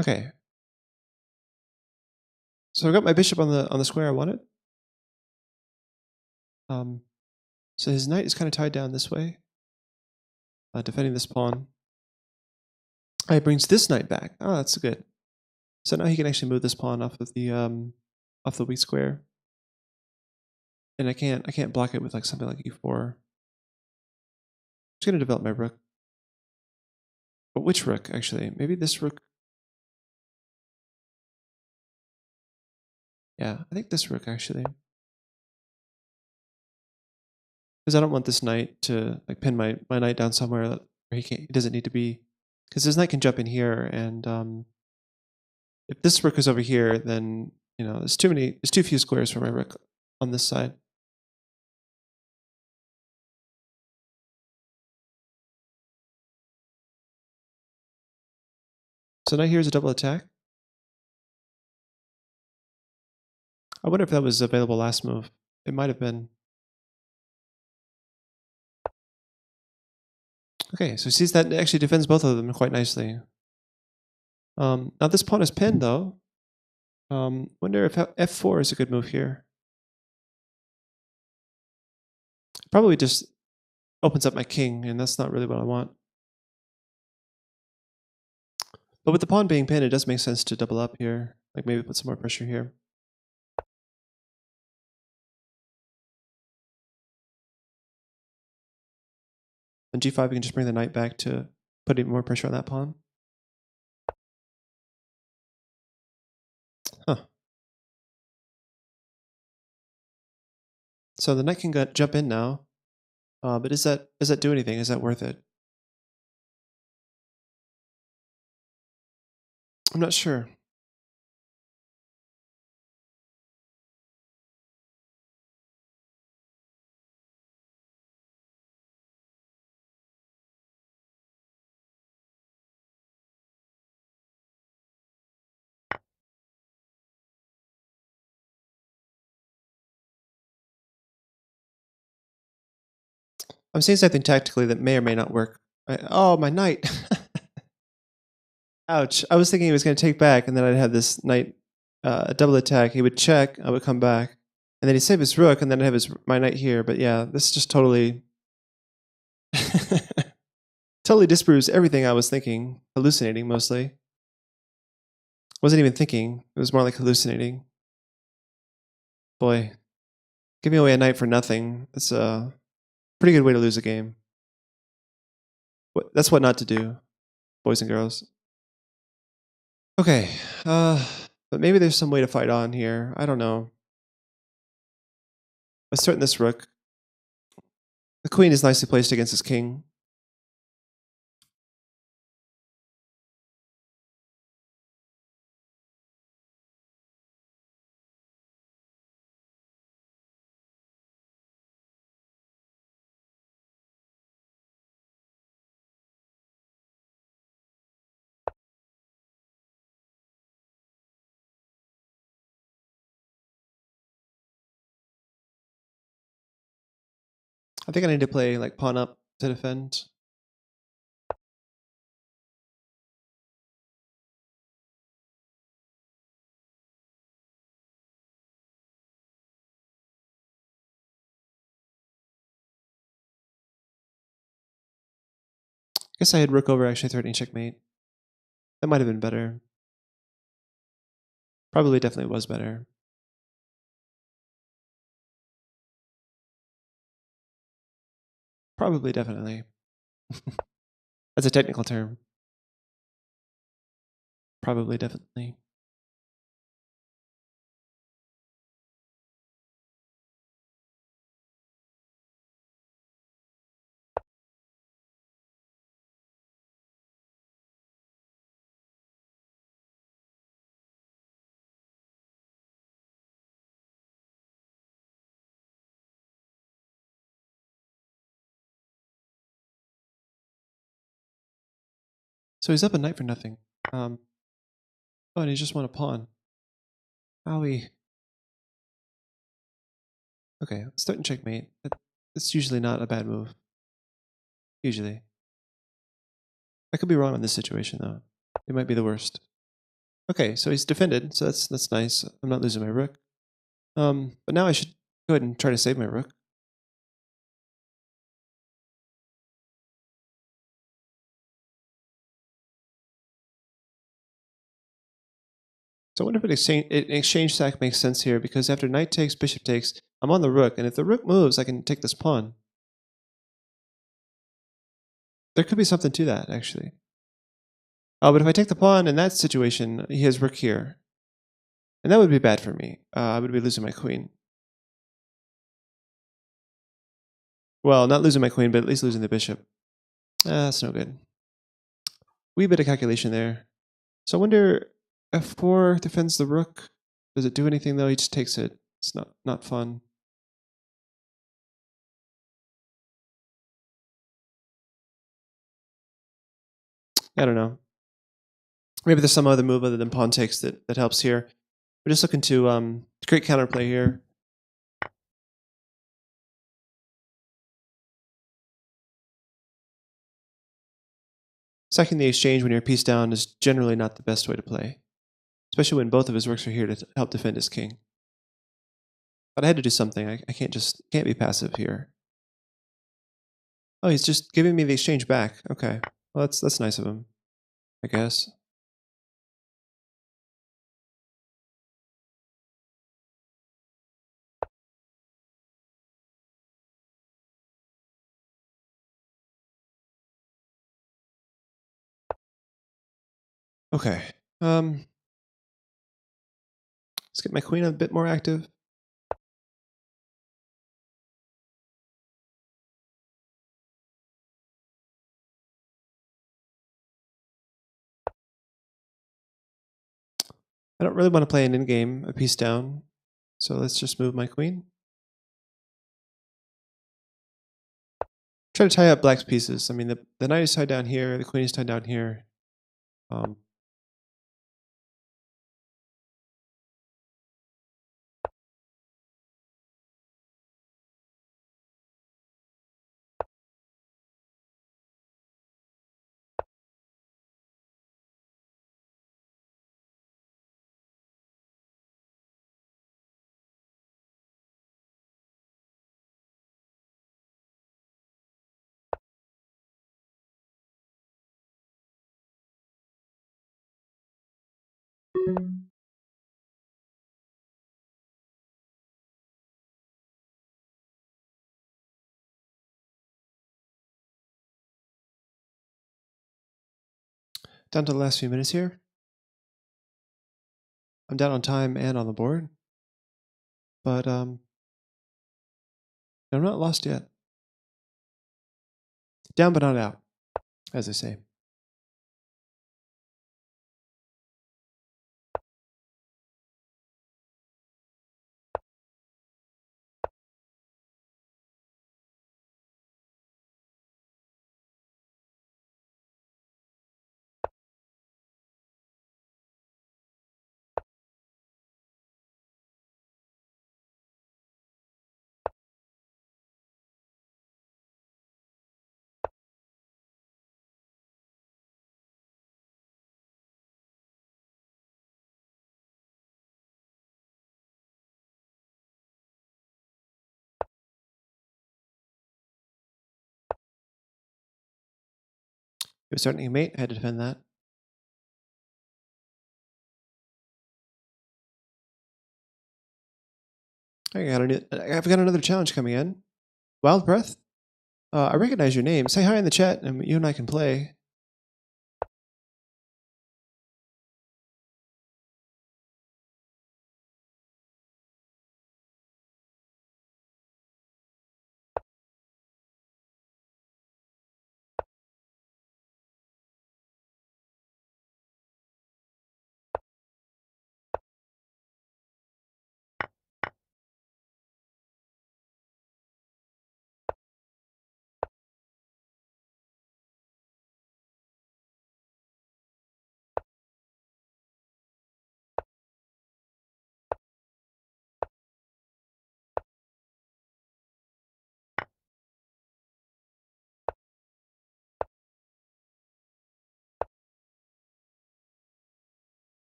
Okay. So I've got my bishop on the square I wanted. So his knight is kind of tied down this way, defending this pawn. He brings this knight back. Oh, that's good. So now he can actually move this pawn off of the weak square, and I can't block it with like something like e4. I'm just gonna develop my rook. But which rook actually? Maybe this rook. Yeah, I think this rook actually, because I don't want this knight to like pin my knight down somewhere where he doesn't need to be, because this knight can jump in here, and if this rook is over here, then there's too few squares for my rook on this side. So now here's a double attack. I wonder if that was available last move. It might have been. Okay, so sees that actually defends both of them quite nicely. Now this pawn is pinned though. Wonder if f4 is a good move here. Probably just opens up my king, and that's not really what I want. But with the pawn being pinned, it does make sense to double up here. Like maybe put some more pressure here. On g5, we can just bring the knight back to put even more pressure on that pawn. Huh. So the knight can jump in now. But does that do anything? Is that worth it? I'm not sure. I'm saying something tactically that may or may not work. Oh, my knight. Ouch. I was thinking he was going to take back, and then I'd have this knight double attack. He would check, I would come back. And then he'd save his rook, and then I'd have my knight here. But yeah, this just totally... totally disproves everything I was thinking. Hallucinating, mostly. Wasn't even thinking. It was more like hallucinating. Boy. Giving away a knight for nothing. That's a pretty good way to lose a game. That's what not to do, boys and girls. Okay, but maybe there's some way to fight on here. I don't know. Let's threaten this rook. The queen is nicely placed against his king. I think I need to play like pawn up to defend. I guess I had rook over actually threatening checkmate. That might have been better. Probably definitely was better. Probably definitely. That's a technical term. Probably definitely. So he's up a knight for nothing. Oh, and he just won a pawn. Owie. Okay, let's threaten checkmate. That's usually not a bad move. Usually. I could be wrong on this situation though. It might be the worst. Okay, so he's defended, so that's nice. I'm not losing my rook. But now I should go ahead and try to save my rook. So I wonder if an exchange sack makes sense here, because after knight takes, bishop takes, I'm on the rook, and if the rook moves, I can take this pawn. There could be something to that, actually. Oh, but if I take the pawn in that situation, he has rook here. And that would be bad for me. I would be losing my queen. Well, not losing my queen, but at least losing the bishop. That's no good. Wee bit of calculation there. So I wonder, f4 defends the rook. Does it do anything though? He just takes it. It's not fun. I don't know. Maybe there's some other move other than pawn takes that helps here. We're just looking to create counterplay here. Sacking the exchange when you're piece down is generally not the best way to play, especially when both of his rooks are here to help defend his king. But I had to do something. I can't be passive here. Oh, he's just giving me the exchange back. Okay, well that's nice of him, I guess. Okay. Let's get my queen a bit more active. I don't really want to play an in-game, a piece down. So let's just move my queen. Try to tie up black's pieces. I mean, the knight is tied down here, the queen is tied down here. Down to the last few minutes here. I'm down on time and on the board. But I'm not lost yet. Down but not out, as they say. It was starting a mate. I had to defend that. I've got another challenge coming in. Wild Breath. I recognize your name. Say hi in the chat, and you and I can play.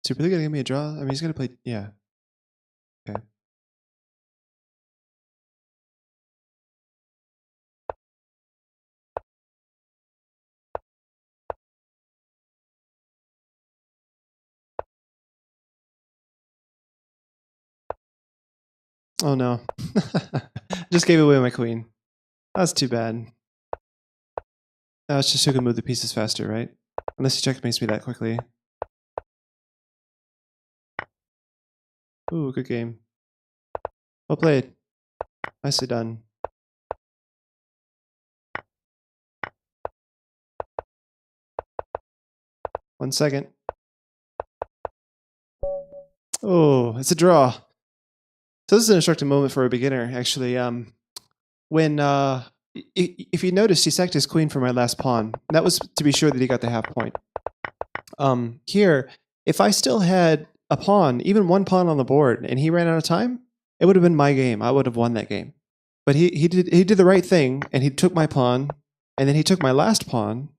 Is he really gonna give me a draw? I mean, he's gonna play. Yeah. Okay. Oh no. Just gave away my queen. That's too bad. Now it's just who can move the pieces faster, right? Unless he checkmates me that quickly. Ooh, good game. Well played. Nicely done. One second. Oh, it's a draw. So this is an instructive moment for a beginner, actually. When if you noticed, he sacked his queen for my last pawn. That was to be sure that he got the half point. Here, if I still had a pawn, even one pawn on the board, and he ran out of time, it would have been my game. I would have won that game. But he did the right thing, and he took my pawn, and then he took my last pawn.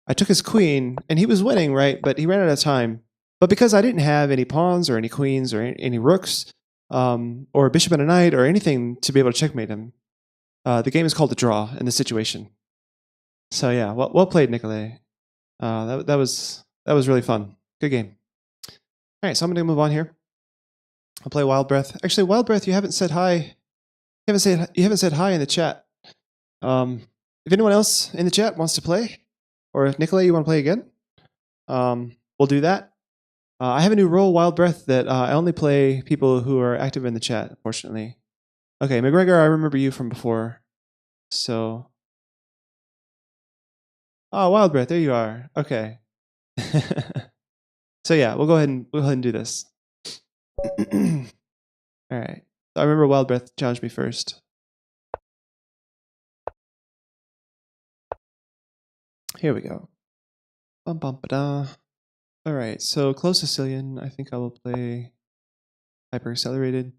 I took his queen, and he was winning, right? But he ran out of time. But because I didn't have any pawns or any queens or any rooks, or a bishop and a knight or anything to be able to checkmate him, the game is called a draw in this situation. So yeah, well played, Nicolay. That was really fun. Good game. All right, so I'm going to move on here. I'll play Wild Breath. Actually, Wild Breath, you haven't said hi. You haven't said hi in the chat. If anyone else in the chat wants to play, or if Nicolay, you want to play again, we'll do that. I have a new role, Wild Breath, that I only play people who are active in the chat, unfortunately. Okay, McGregor, I remember you from before. So, oh, Wild Breath, there you are. Okay. So yeah, we'll go ahead and do this. All right. I remember Wild Breath challenged me first. Here we go. Bum bum ba da. All right. So close Sicilian. I think I will play hyper accelerated.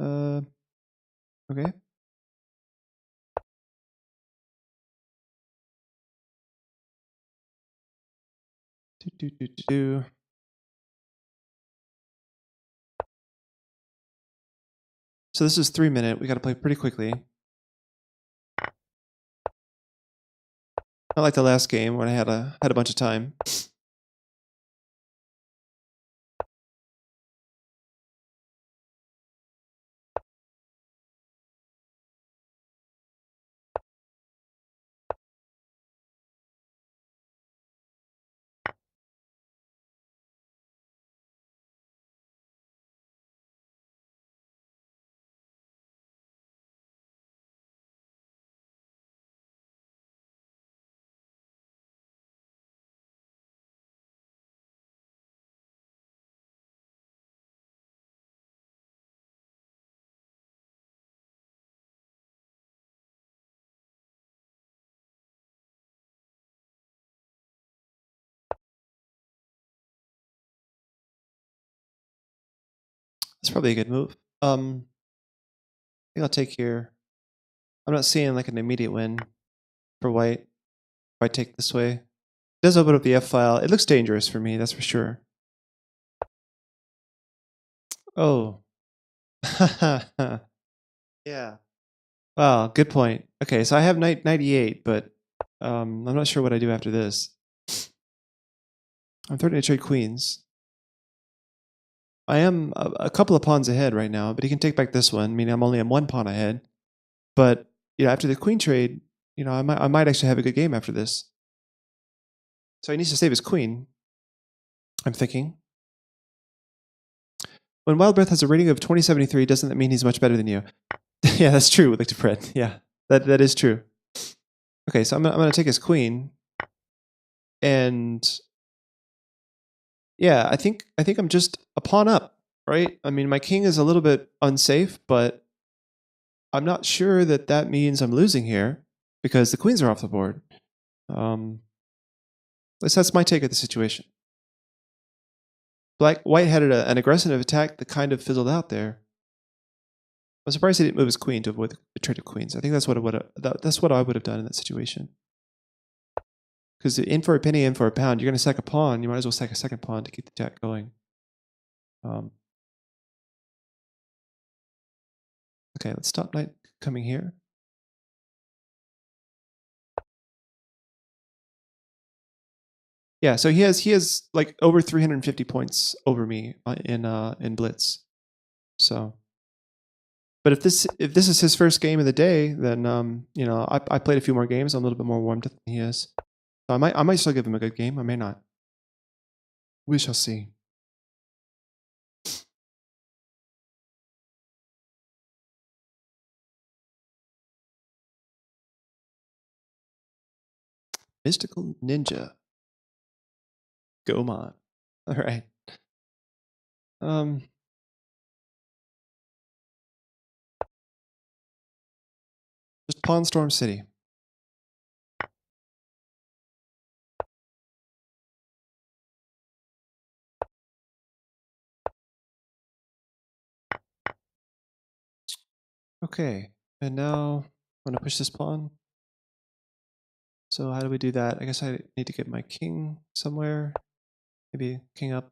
Okay. Do. So this is 3 minute. We got to play pretty quickly. Not like the last game when I had a bunch of time. It's probably a good move. I think I'll take here. I'm not seeing like an immediate win for white. If I take this way, it does open up the F file. It looks dangerous for me, that's for sure. Oh. Yeah. Wow, good point. Okay, so I have knight 98, but I'm not sure what I do after this. I'm threatening to trade queens. I am a couple of pawns ahead right now, but he can take back this one, meaning I'm only 1 pawn ahead. But after the queen trade, I might actually have a good game after this. So he needs to save his queen, I'm thinking. When Wildbreath has a rating of 2073, doesn't that mean he's much better than you? Yeah, that's true, like Fred. Yeah, that is true. Okay, so I'm gonna take his queen, and yeah, I think I'm just a pawn up, right? I mean, my king is a little bit unsafe, but I'm not sure that means I'm losing here because the queens are off the board. At least that's my take of the situation. White had an aggressive attack that kind of fizzled out there. I'm surprised he didn't move his queen to avoid the trade of queens. I think that's what I would have done in that situation. Because in for a penny, in for a pound, you're going to sack a pawn. You might as well sack a second pawn to keep the attack going. Okay, let's stop knight coming here. Yeah, so he has like over 350 points over me in Blitz. So, but if this is his first game of the day, then I played a few more games. I'm a little bit more warmed up than he is. So I might still give him a good game. I may not. We shall see. Mystical Ninja. Gomon. All right. Just Pawn Storm City. Okay, and now I'm gonna push this pawn. So how do we do that? I guess I need to get my king somewhere. Maybe king up.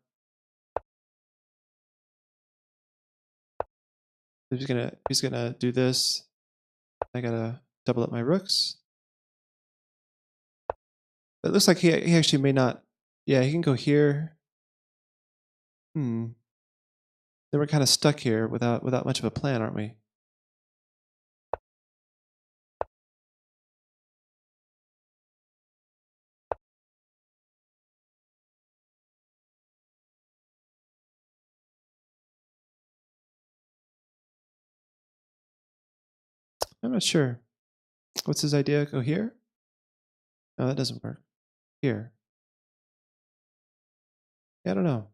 He's gonna do this. I gotta double up my rooks. It looks like he actually may not. Yeah, he can go here. Then we're kind of stuck here without much of a plan, aren't we? I'm not sure. What's his idea? Go here? No, that doesn't work. Here. Yeah, I don't know.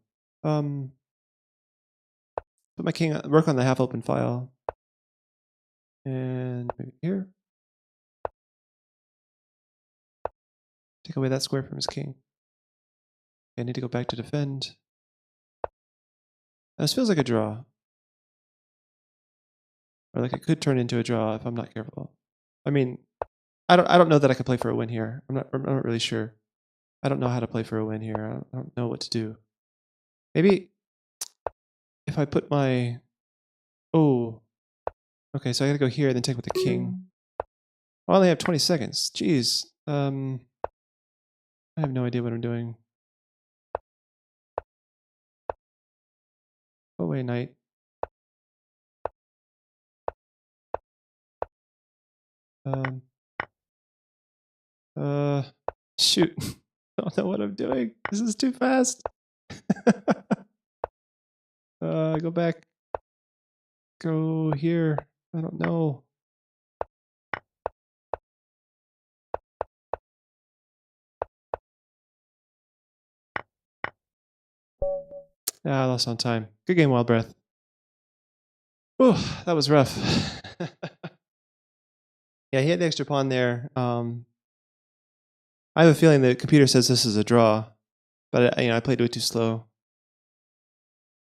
Put my king, work on the half open file. And maybe here. Take away that square from his king. Okay, I need to go back to defend. This feels like a draw. Or like it could turn into a draw if I'm not careful. I mean, I don't know that I could play for a win here. I'm not really sure. I don't know how to play for a win here. I don't know what to do. Maybe if I put my okay, so I gotta go here and then take with the king. I only have 20 seconds. Jeez. I have no idea what I'm doing. Go away, knight. Shoot. I don't know what I'm doing. This is too fast. Go back. Go here. I don't know. I lost on time. Good game, Wild Breath. Whew, that was rough. Yeah, he had the extra pawn there. I have a feeling the computer says this is a draw, but I played way too slow.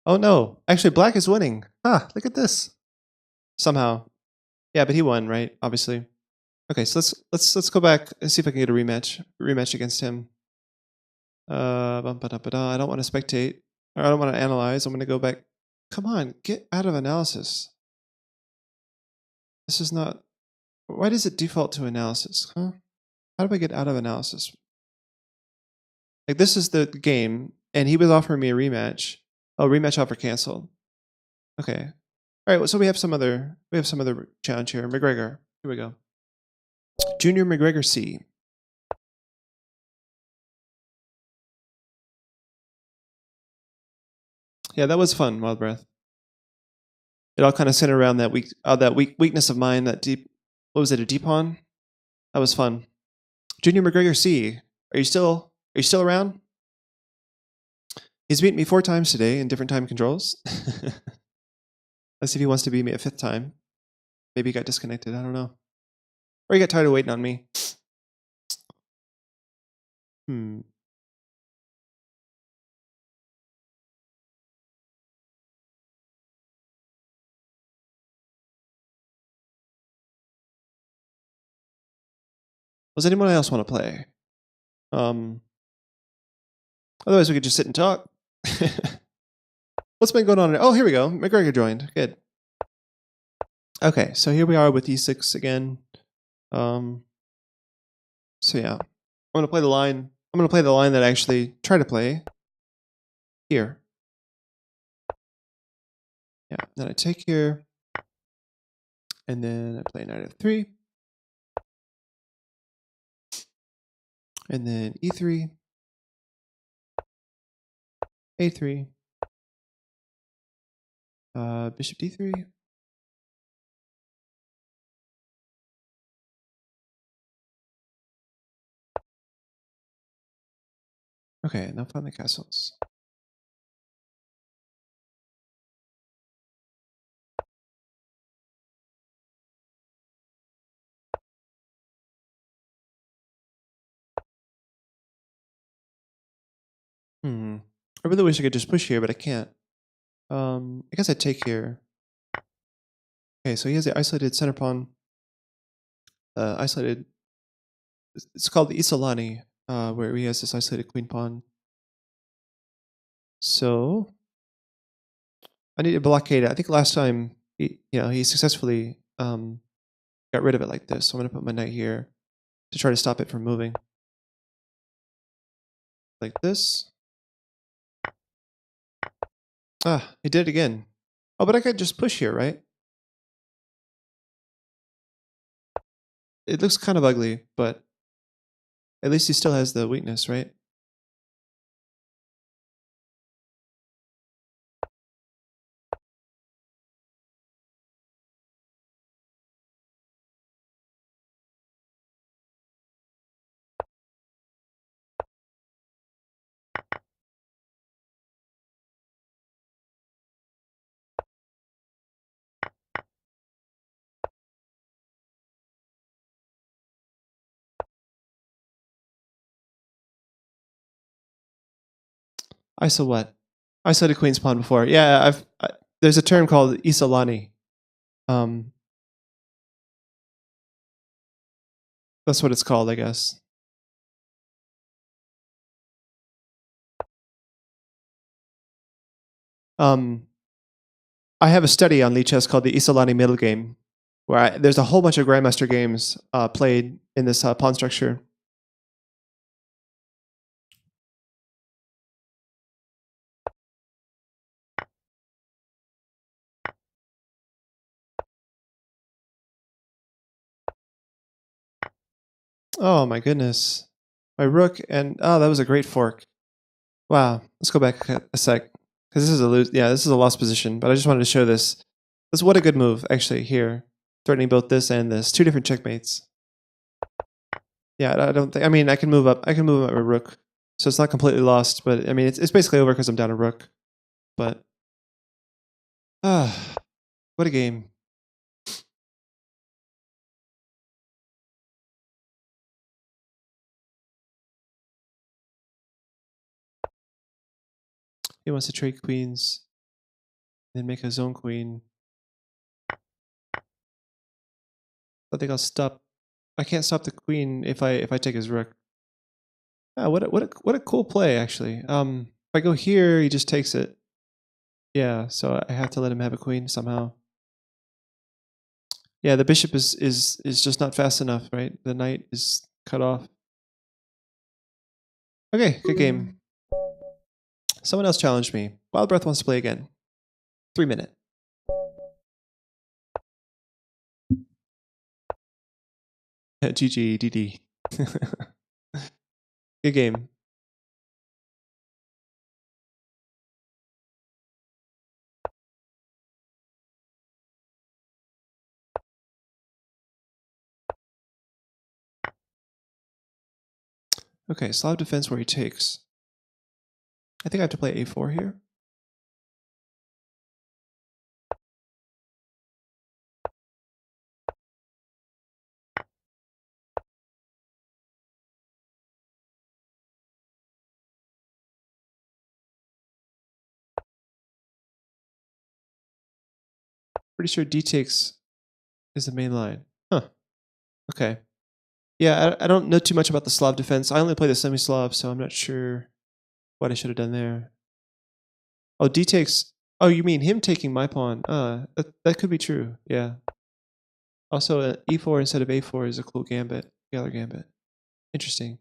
Oh no, actually black is winning. Ah, look at this. Somehow. Yeah, but he won, right? Obviously. Okay, so let's go back and see if I can get a rematch against him. I don't want to spectate. Or I don't want to analyze. I'm going to go back. Come on, get out of analysis. This is not. Why does it default to analysis? Huh? How do I get out of analysis? Like this is the game, and he was offering me a rematch. Oh, rematch offer canceled. Okay. All right. Well, so we have some other challenge here. McGregor. Here we go. Junior McGregor C. Yeah, that was fun. Wild Breath. It all kind of centered around that weakness of mine. That deep. What was it? A deep pawn. That was fun. Junior McGregor C. Are you still around? He's beaten me 4 times today in different time controls. Let's see if he wants to beat me a 5th time. Maybe he got disconnected. I don't know. Or he got tired of waiting on me. Does anyone else want to play? Otherwise, we could just sit and talk. What's been going on? Oh, here we go. McGregor joined. Good. Okay, so here we are with E6 again. So yeah, I'm gonna play the line. I'm gonna play the line that I actually try to play here. Yeah. Then I take here, and then I play knight f3, and then e3, a3, bishop d3. Okay, now find the castles. I really wish I could just push here, but I can't. I guess I take here. Okay, so he has the isolated center pawn. Isolated. It's called the Isolani, where he has this isolated queen pawn. So I need to blockade it. I think last time he successfully got rid of it like this. So I'm going to put my knight here to try to stop it from moving. Like this. Ah, he did it again. Oh, but I could just push here, right? It looks kind of ugly, but at least he still has the weakness, right? ISO what? I said a queen's pawn before. Yeah, there's a term called Isolani. That's what it's called, I guess. I have a study on Lichess called the Isolani Middle Game, where there's a whole bunch of Grandmaster games played in this pawn structure. Oh my goodness. My rook and that was a great fork. Wow. Let's go back a sec. Because this is a lost position, but I just wanted to show this. What a good move, actually, here. Threatening both this and this. 2 different checkmates. Yeah, I don't think I can move up my rook. So it's not completely lost, but I mean it's basically over because I'm down a rook. But what a game. He wants to trade queens. then make a zone queen. I think I'll stop. I can't stop the queen if I take his rook. Ah, what a cool play actually. If I go here, he just takes it. Yeah, so I have to let him have a queen somehow. Yeah, the bishop is just not fast enough, right? The knight is cut off. Okay, good game. Someone else challenged me. Wild Breath wants to play again. 3 minute. GG, DD. Good game. Okay, Slav defense where he takes. I think I have to play a4 here. Pretty sure d takes is the main line. Huh. Okay. Yeah, I don't know too much about the Slav defense. I only play the semi-Slav, so I'm not sure what I should have done there. Oh, d takes. Oh, you mean him taking my pawn? That could be true. Yeah. Also, e4 instead of a4 is a cool gambit. Galler gambit. Interesting.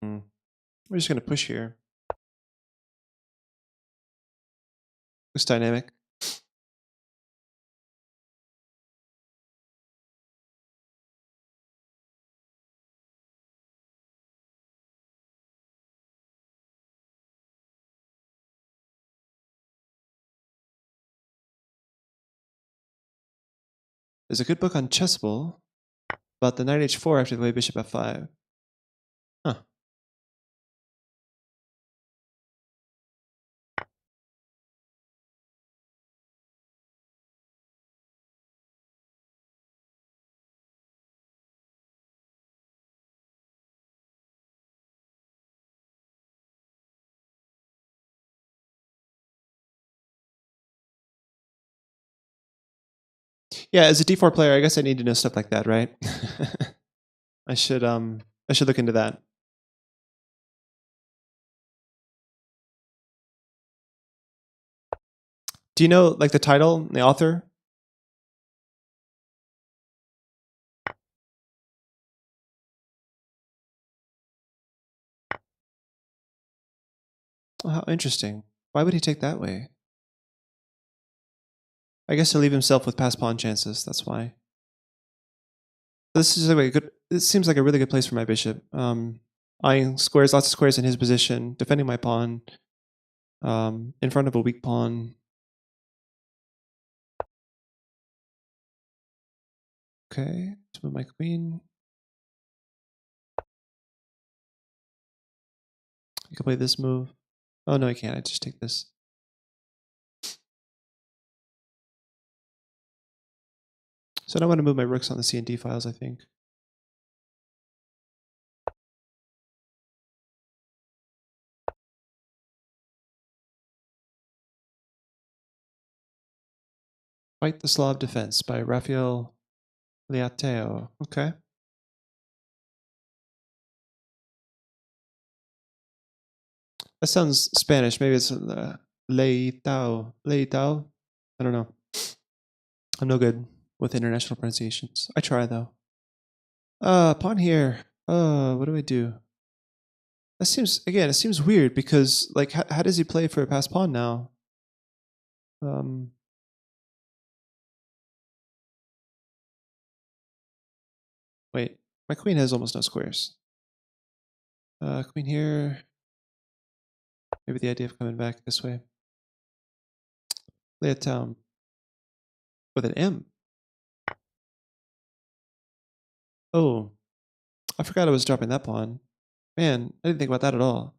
Hmm. We're just gonna push here. Looks dynamic. There's a good book on Chessable about the knight h4 after the way bishop f5. Huh. Yeah, as a d4 player, I guess I need to know stuff like that, right? I should look into that. Do you know like the title, the author? Oh, how interesting. Why would he take that way? I guess to leave himself with pass pawn chances. That's why. This is a good. It seems like a really good place for my bishop. Eyeing squares, lots of squares in his position, defending my pawn, in front of a weak pawn. Okay, let's move my queen. I can play this move. Oh no, I can't. I just take this. So now I want to move my rooks on the C and D files, I think. Fight the Slav Defense by Rafael Leatao. Okay. That sounds Spanish. Maybe it's Leitao. Leitao? I don't know. I'm no good with international pronunciations. I try though. Pawn here. What do I do? That seems, again, it seems weird because, like, how does he play for a pass pawn now? Wait, my queen has almost no squares. Queen here. Maybe the idea of coming back this way. Lay it down with an M. Oh, I forgot I was dropping that pawn. Man, I didn't think about that at all.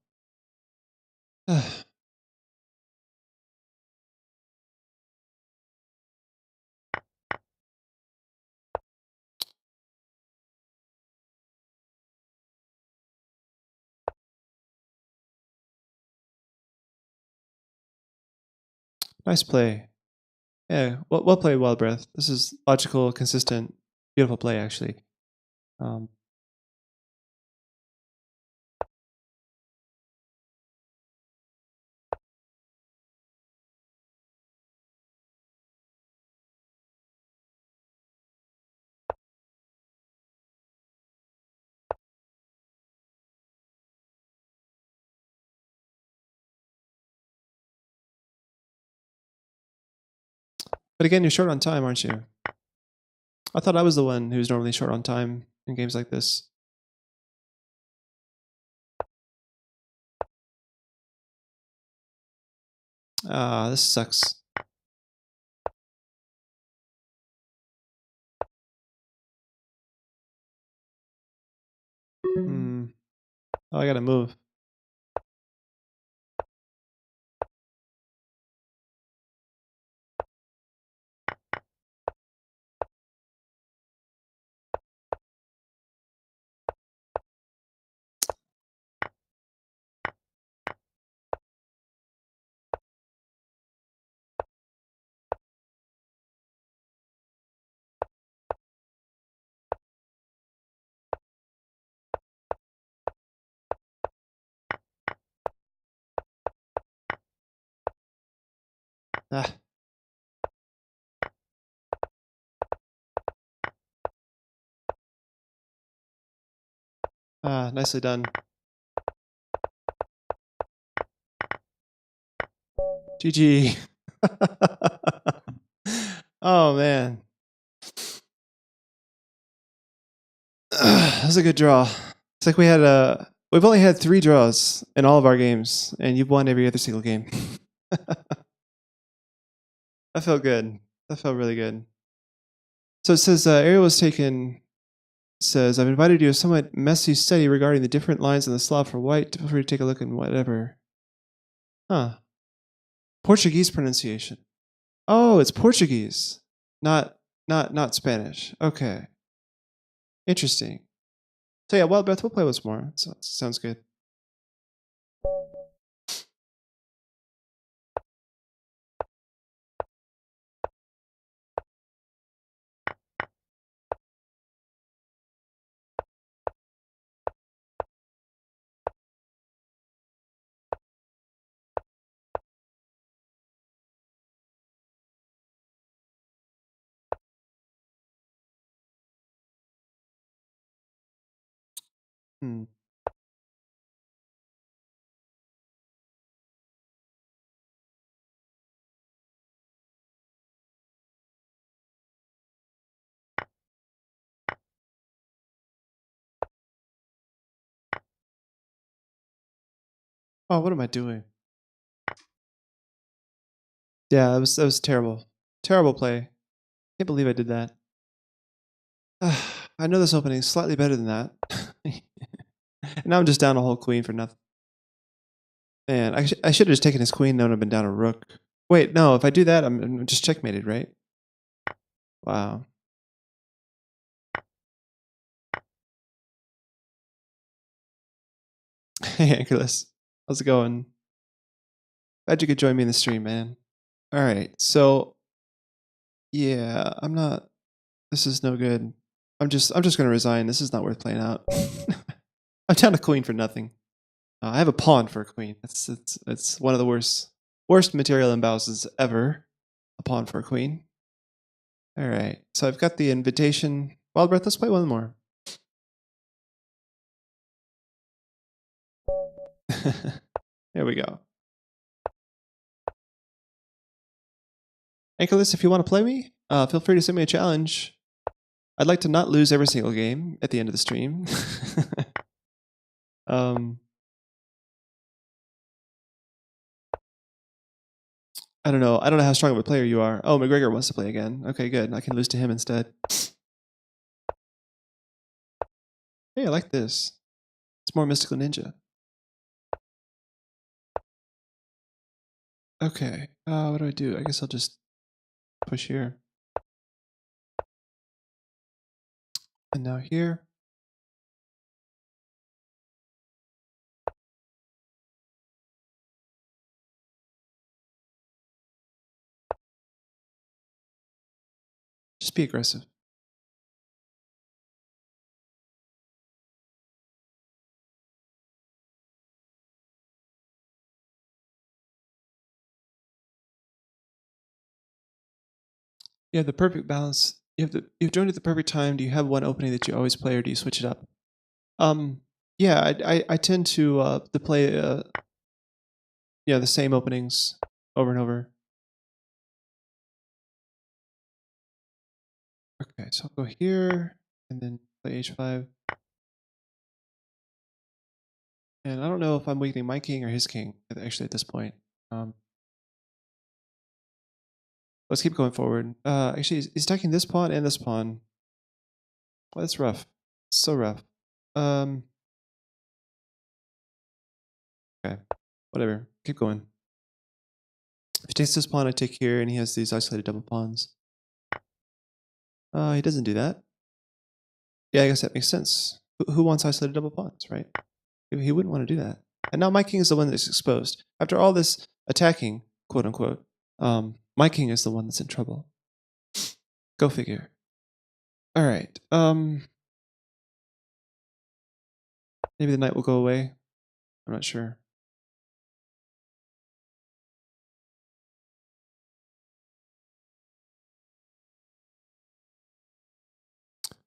Nice play. Yeah, well played, Wild Breath. This is logical, consistent, beautiful play, actually. Um, but again, you're short on time, aren't you? I thought I was the one who's normally short on time in games like this. Ah, this sucks. Hmm. Oh, I gotta move. Ah, nicely done. GG. Oh man. That was a good draw. It's like we've only had 3 draws in all of our games, and you've won every other single game. That felt good. That felt really good. So it says Ariel was taken. Says I've invited you to a somewhat messy study regarding the different lines in the Slav for white. Feel free to take a look and whatever. Huh? Portuguese pronunciation. Oh, it's Portuguese, not Spanish. Okay, interesting. So yeah, Wild Breath, we'll play once more. So, sounds good. Hmm. Oh, what am I doing? Yeah, that was terrible. Terrible play. Can't believe I did that. I know this opening is slightly better than that. And now I'm just down a whole queen for nothing. Man, I should have just taken his queen, then I've been down a rook. Wait, no, if I do that, I'm just checkmated, right? Wow. Hey, Ankylos. How's it going? Glad you could join me in the stream, man. All right, so yeah, I'm not. This is no good. I'm just gonna resign. This is not worth playing out. I'm down a queen for nothing. I have a pawn for a queen. It's one of the worst material imbalances ever. A pawn for a queen. All right, so I've got the invitation. Wild Breath, let's play one more. There we go. Ankylos, if you want to play me, feel free to send me a challenge. I'd like to not lose every single game at the end of the stream. um, I don't know. I don't know how strong of a player you are. Oh, McGregor wants to play again. Okay, good. I can lose to him instead. Hey, I like this. It's more Mystical Ninja. Okay. What do I do? I guess I'll just push here. And now here. Just be aggressive. You have the perfect balance. You've joined at the perfect time. Do you have one opening that you always play, or do you switch it up? Yeah, I tend to play the same openings over and over. Okay, so I'll go here and then play h5. And I don't know if I'm weakening my king or his king, actually, at this point. Let's keep going forward. Actually, he's attacking this pawn and this pawn. Well, that's rough. So rough. Okay, whatever. Keep going. If he takes this pawn, I take here, and he has these isolated double pawns. He doesn't do that. Yeah, I guess that makes sense. Who wants isolated double pawns, right? He wouldn't want to do that. And now my king is the one that's exposed. After all this attacking, quote unquote, my king is the one that's in trouble. Go figure. All right. Maybe the knight will go away. I'm not sure.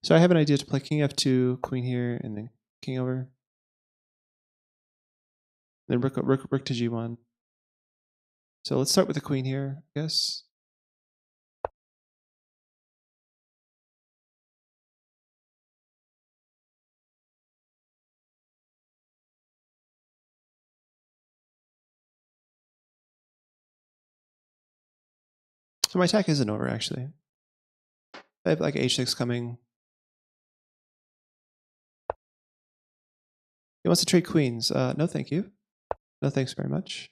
So I have an idea to play king f2, queen here, and then king over. Then rook to g1. So let's start with the queen here, I guess. So my attack isn't over, actually. I have like h6 coming. He wants to trade queens. No, thank you. No, thanks very much.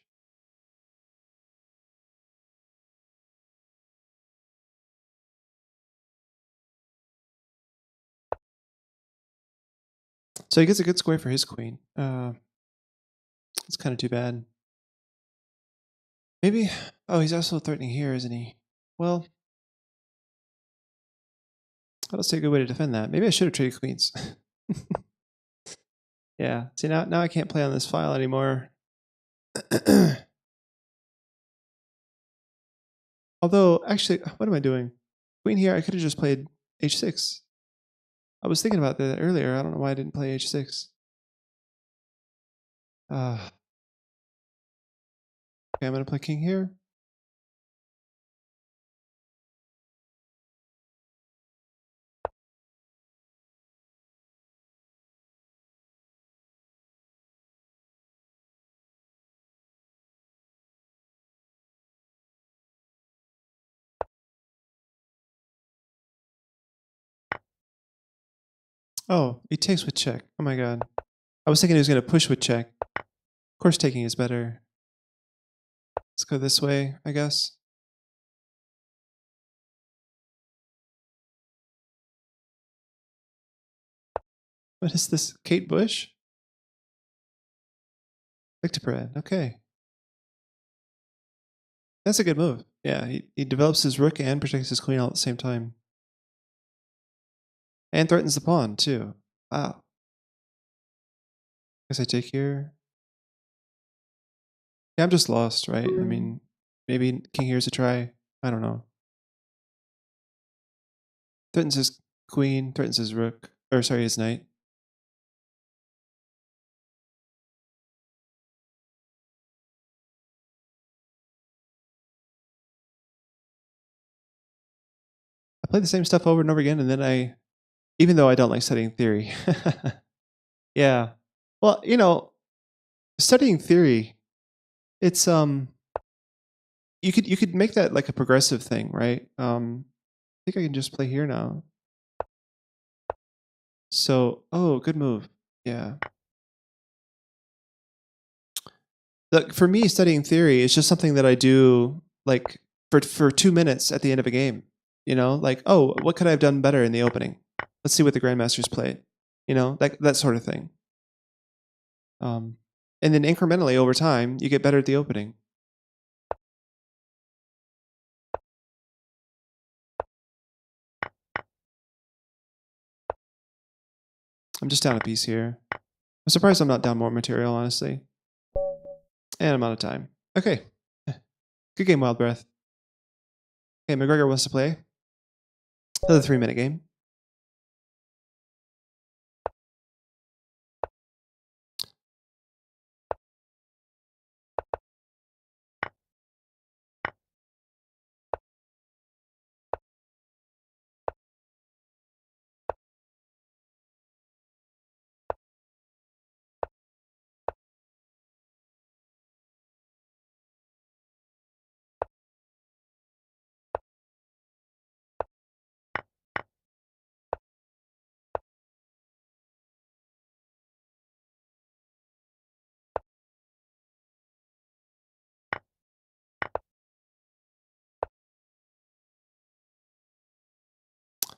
So he gets a good square for his queen. It's kind of too bad. Maybe. Oh, he's also threatening here, isn't he? Well, I don't see a good way to defend that. Maybe I should have traded queens. Yeah. See, now I can't play on this file anymore. Although, actually, what am I doing? Queen here, I could have just played h6. I was thinking about that earlier. I don't know why I didn't play h6. Okay, I'm going to play king here. Oh, he takes with check. Oh my god. I was thinking he was going to push with check. Of course, taking is better. Let's go this way, I guess. What is this? Kate Bush? Victor Perez. Okay. That's a good move. Yeah, he develops his rook and protects his queen all at the same time. And threatens the pawn, too. Wow. Guess I take here. Yeah, I'm just lost, right? I mean, maybe king here's a try. I don't know. Threatens his queen, threatens his rook. Or, sorry, his knight. I play the same stuff over and over again, and then even though I don't like studying theory. Yeah. Well, studying theory, it's you could make that like a progressive thing, right? I think I can just play here now. So, oh, good move. Yeah. Look, for me, studying theory is just something that I do like for 2 minutes at the end of a game. Like, oh, what could I have done better in the opening? Let's see what the grandmasters played. Like that sort of thing. And then incrementally over time, you get better at the opening. I'm just down a piece here. I'm surprised I'm not down more material, honestly. And I'm out of time. Okay. Good game, Wild Breath. Okay, McGregor wants to play. Another 3-minute game.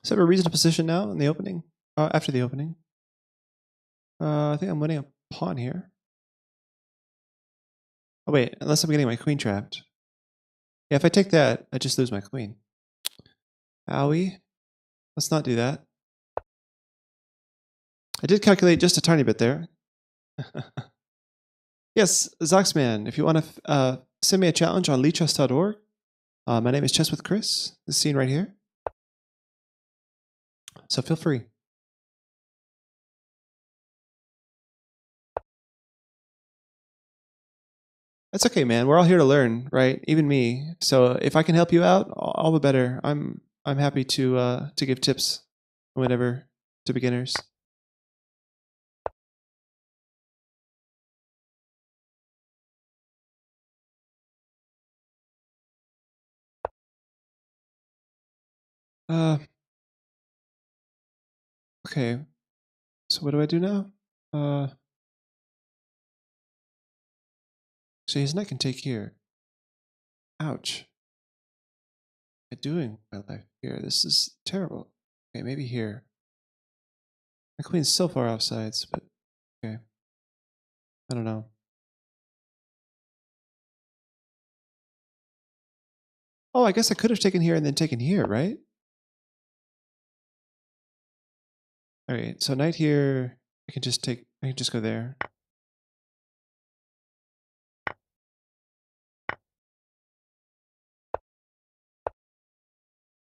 So I have a reason to position now in the opening. After the opening. I think I'm winning a pawn here. Oh wait, unless I'm getting my queen trapped. Yeah, if I take that, I just lose my queen. Owie. Let's not do that. I did calculate just a tiny bit there. Yes, Zoxman, if you want to send me a challenge on leechess.org, my name is Chess with Chris, this scene right here. So feel free. That's okay, man. We're all here to learn, right? Even me. So if I can help you out, all the better. I'm happy to give tips whenever to beginners. Okay. So what do I do now? So his knight can take here. Ouch. What am I doing with my life here? This is terrible. Okay, maybe here. My queen's so far offsides, but okay. I don't know. Oh, I guess I could have taken here and then taken here, right? Alright, so knight here, I can just go there.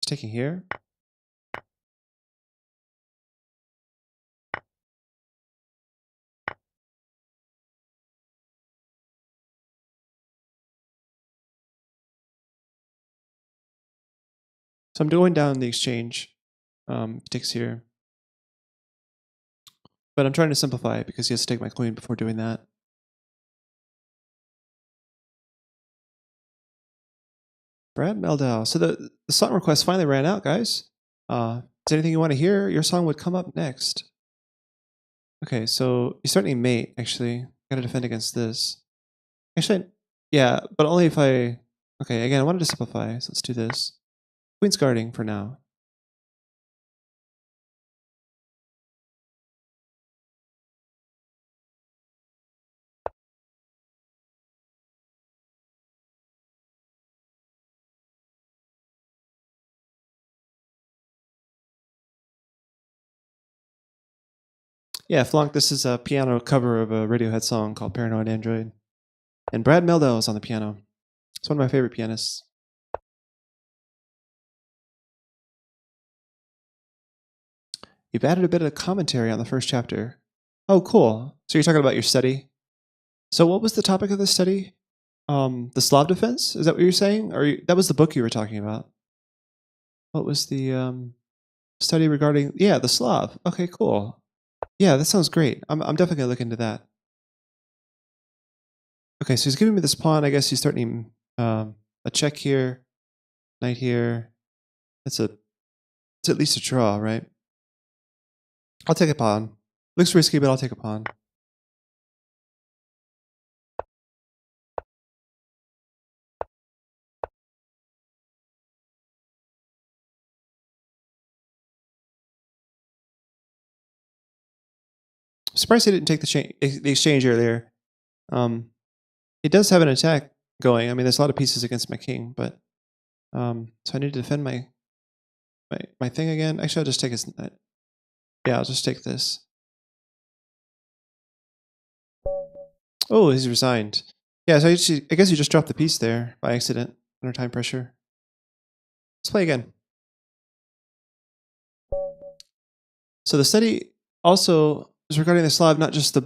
Just taking here. So I'm going down the exchange. Takes here. But I'm trying to simplify it because he has to take my queen before doing that. Brad Meldau. So the song request finally ran out, guys. Is there anything you want to hear? Your song would come up next. Okay, so you're starting mate, actually. Gotta defend against this. Actually, yeah, but only if I... Okay, again, I wanted to simplify, so let's do this. Queen's guarding for now. Yeah, Flonk, this is a piano cover of a Radiohead song called Paranoid Android. And Brad Meldau is on the piano. It's one of my favorite pianists. You've added a bit of commentary on the first chapter. Oh, cool. So you're talking about your study. So what was the topic of the study? The Slav defense? Is that what you're saying? Or that was the book you were talking about? What was the study regarding? Yeah, the Slav. Okay, cool. Yeah, that sounds great. I'm definitely gonna look into that. Okay, so he's giving me this pawn. I guess he's starting a check here, knight here. It's at least a draw, right? I'll take a pawn. Looks risky, but I'll take a pawn. I'm surprised he didn't take the exchange earlier. He does have an attack going. I mean, there's a lot of pieces against my king, but so I need to defend my thing again. Actually, I'll just take his. Yeah, I'll just take this. Oh, he's resigned. Yeah, so I guess you just dropped the piece there by accident under time pressure. Let's play again. So the study also is regarding the Slav, not just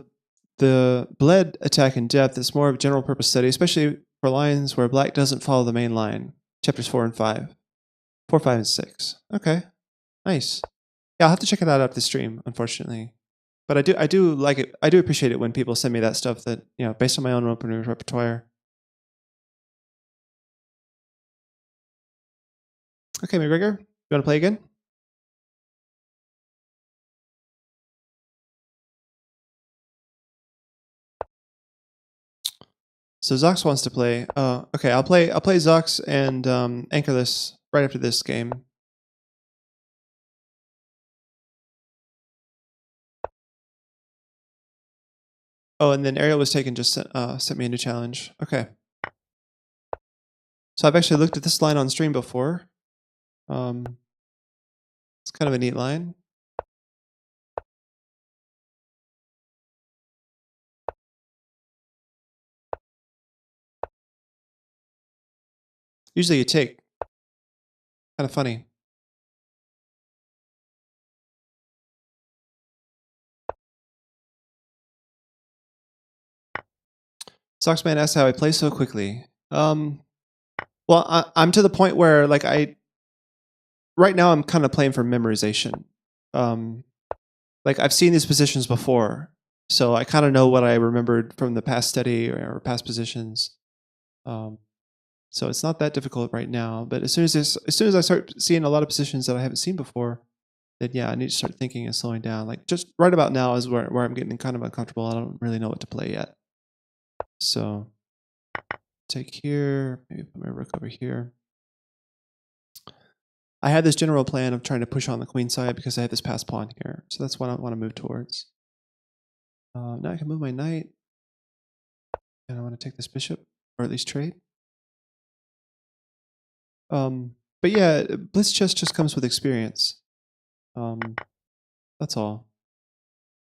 the bled attack in depth. It's more of a general purpose study, especially for lines where black doesn't follow the main line. Chapters 4 and 5. 4, 5, and 6. Okay. Nice. Yeah, I'll have to check it out after the stream, unfortunately. But I do like it. I do appreciate it when people send me that stuff that, based on my own open repertoire. Okay, McGregor, you want to play again? So Zox wants to play. Okay, I'll play Zox and Anchorless right after this game. Oh, and then Ariel was taken. Just sent me a new challenge. Okay. So I've actually looked at this line on stream before. It's kind of a neat line. Usually you take. Kind of funny. Socksman asks how I play so quickly. Well, I'm to the point where right now I'm kind of playing for memorization. Like I've seen these positions before, so I kind of know what I remembered from the past study or past positions. So it's not that difficult right now. But as soon as I start seeing a lot of positions that I haven't seen before, then yeah, I need to start thinking and slowing down. Like just right about now is where I'm getting kind of uncomfortable. I don't really know what to play yet. So take here, maybe put my rook over here. I had this general plan of trying to push on the queen side because I have this passed pawn here. So that's what I want to move towards. Now I can move my knight. And I want to take this bishop, or at least trade. But yeah, blitz chess just comes with experience. That's all.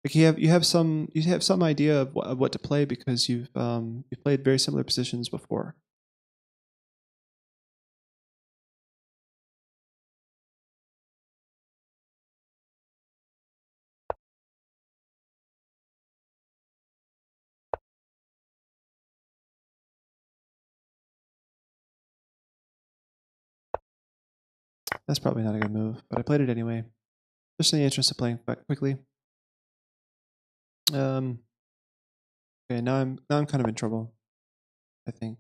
Like you have some idea of what to play because you've played very similar positions before. That's probably not a good move, but I played it anyway, just in the interest of playing quickly. Okay, now I'm kind of in trouble, I think.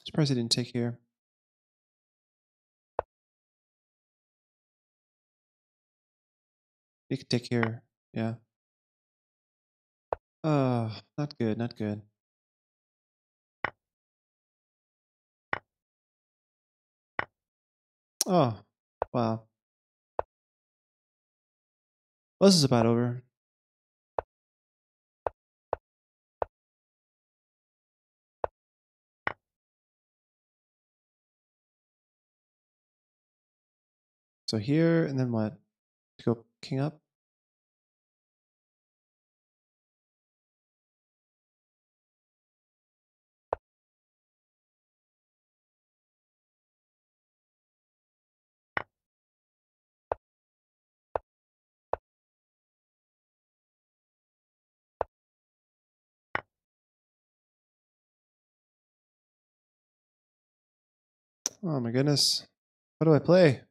Surprised I didn't take here. You could take here, yeah. Oh, not good, not good. Oh, wow. Well, this is about over. So here, and then what? Go king up? Oh my goodness. What do I play?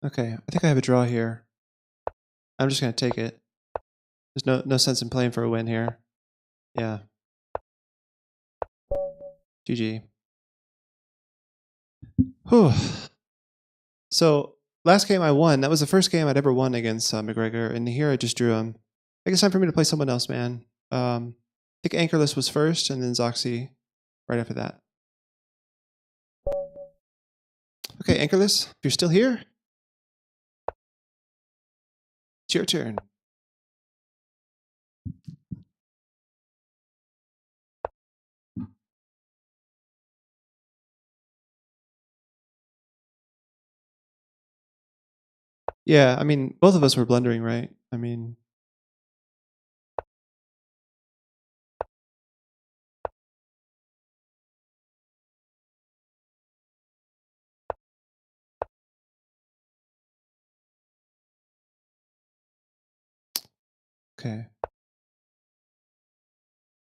Okay, I think I have a draw here. I'm just going to take it. There's no sense in playing for a win here. Yeah. GG. Whew. So last game I won. That was the first game I'd ever won against McGregor, and here I just drew him. I think it's time for me to play someone else, man. I think Anchorless was first, and then Zoxy. right after that. Okay, Anchorless, if you're still here, it's your turn. Yeah, I mean, both of us were blundering, right? I mean, okay.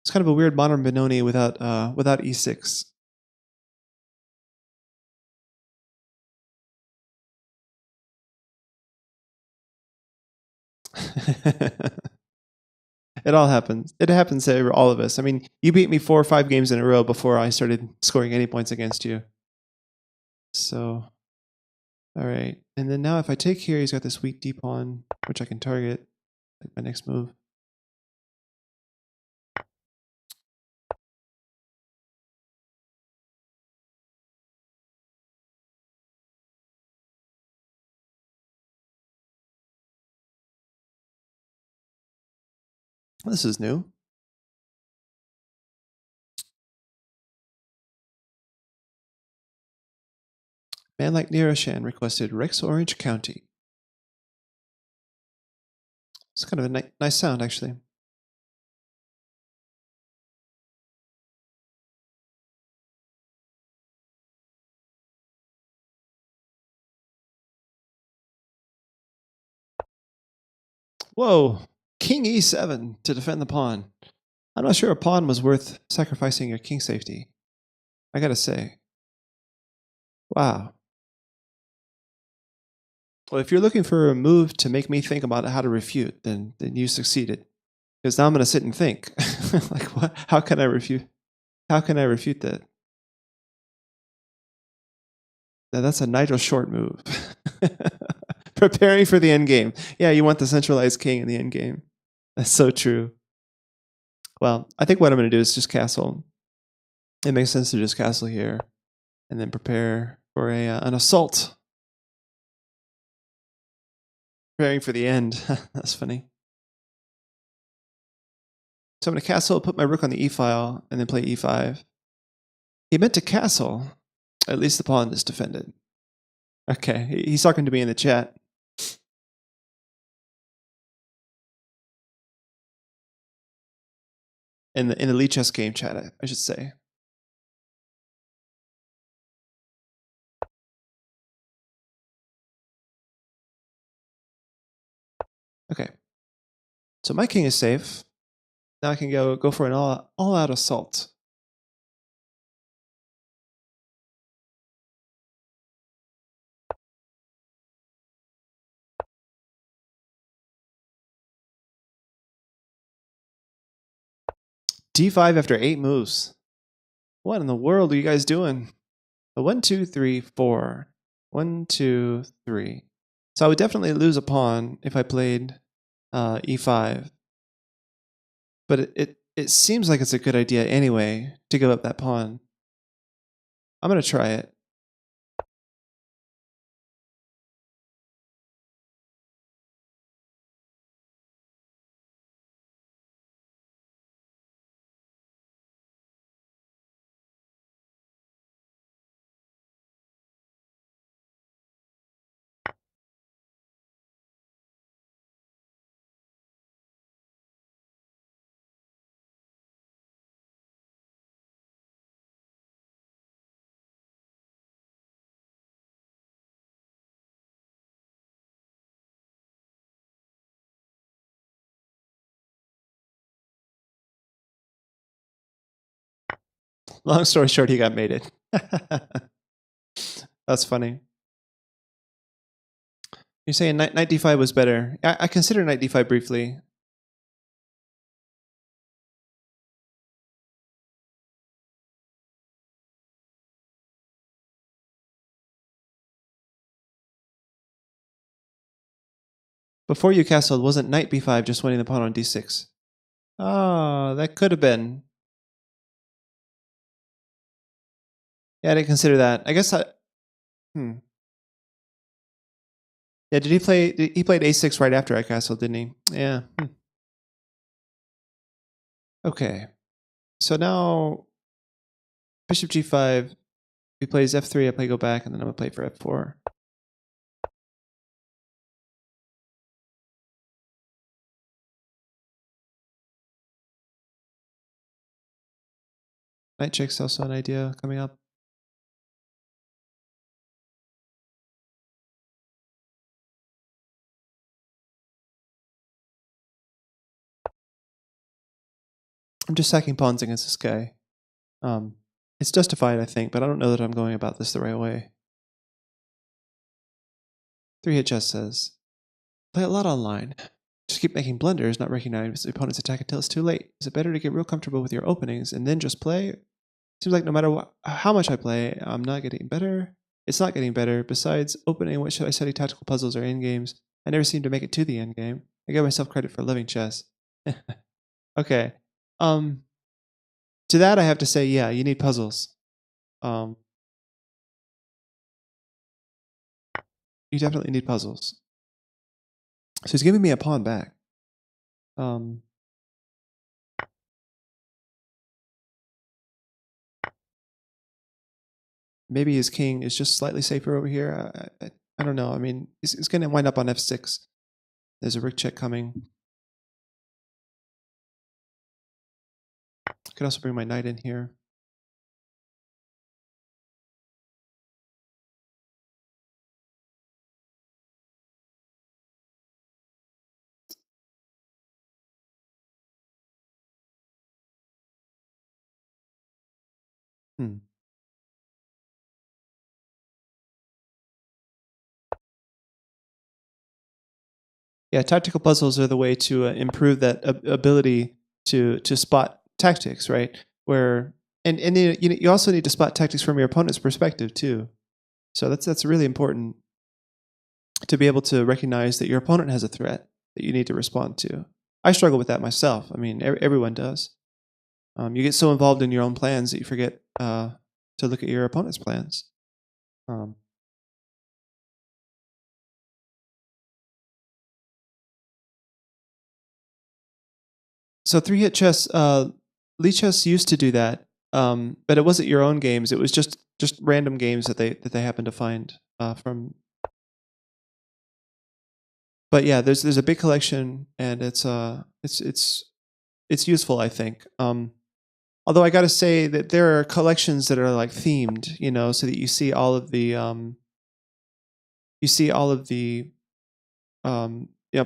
It's kind of a weird modern Benoni without e6. It all happens. It happens to all of us. I mean, you beat me 4 or 5 games in a row before I started scoring any points against you. So, all right. And then now if I take here, he's got this weak D pawn, which I can target, like my next move. This is new. Man like Niroshan requested Rex Orange County. It's kind of a nice sound, actually. Whoa, King E7 to defend the pawn. I'm not sure a pawn was worth sacrificing your king safety. I gotta say. Wow. Well, if you're looking for a move to make me think about how to refute, then you succeeded. Because now I'm gonna sit and think, like, what? How can I refute? How can I refute that? Now, that's a knight or short move. Preparing for the end game. Yeah, you want the centralized king in the end game. That's so true. Well, I think what I'm going to do is just castle. It makes sense to just castle here and then prepare for an assault. Preparing for the end. That's funny. So I'm going to castle, put my rook on the e file, and then play e5. He meant to castle. At least the pawn is defended. Okay, he's talking to me in the chat. In the Lichess game chat, I should say. Okay. So my king is safe. Now I can go for an all-out assault. D5 after 8 moves. What in the world are you guys doing? 1, 2, 3, 4. 1, 2, 3. So I would definitely lose a pawn if I played e5. But it seems like it's a good idea anyway to give up that pawn. I'm going to try it. Long story short, he got mated. That's funny. You're saying knight d5 was better. I considered knight d5 briefly. Before you castled, wasn't knight b5 just winning the pawn on d6? Oh, that could have been. Yeah, I didn't consider that. I guess I. Yeah, did he play? He played a6 right after I castled, didn't he? Yeah. Okay. So now bishop g5. He plays f3. I play go back, and then I'm gonna play for f4. Knight check's also an idea coming up. I'm just sacking pawns against this guy. It's justified, I think, but I don't know that I'm going about this the right way. 3-hit chess says, play a lot online. Just keep making blunders, not recognizing the opponent's attack until it's too late. Is it better to get real comfortable with your openings and then just play? Seems like no matter how much I play, I'm not getting better. It's not getting better. Besides opening, what should I study tactical puzzles or endgames? I never seem to make it to the endgame. I give myself credit for loving chess. Okay. To that I have to say, yeah, you need puzzles. You definitely need puzzles. So he's giving me a pawn back. Maybe his king is just slightly safer over here. I don't know. I mean, he's going to wind up on f6. There's a rook check coming. I could also bring my knight in here. Yeah, tactical puzzles are the way to improve that ability to spot tactics, right? Where and you also need to spot tactics from your opponent's perspective too. So that's really important to be able to recognize that your opponent has a threat that you need to respond to. I struggle with that myself. I mean, everyone does. You get so involved in your own plans that you forget to look at your opponent's plans. So 3-hit chess, Lichess used to do that, but it wasn't your own games. It was just random games that they happened to find from. But yeah, there's a big collection, and it's useful, I think. Although I got to say that there are collections that are like themed, you know, so that you see all of the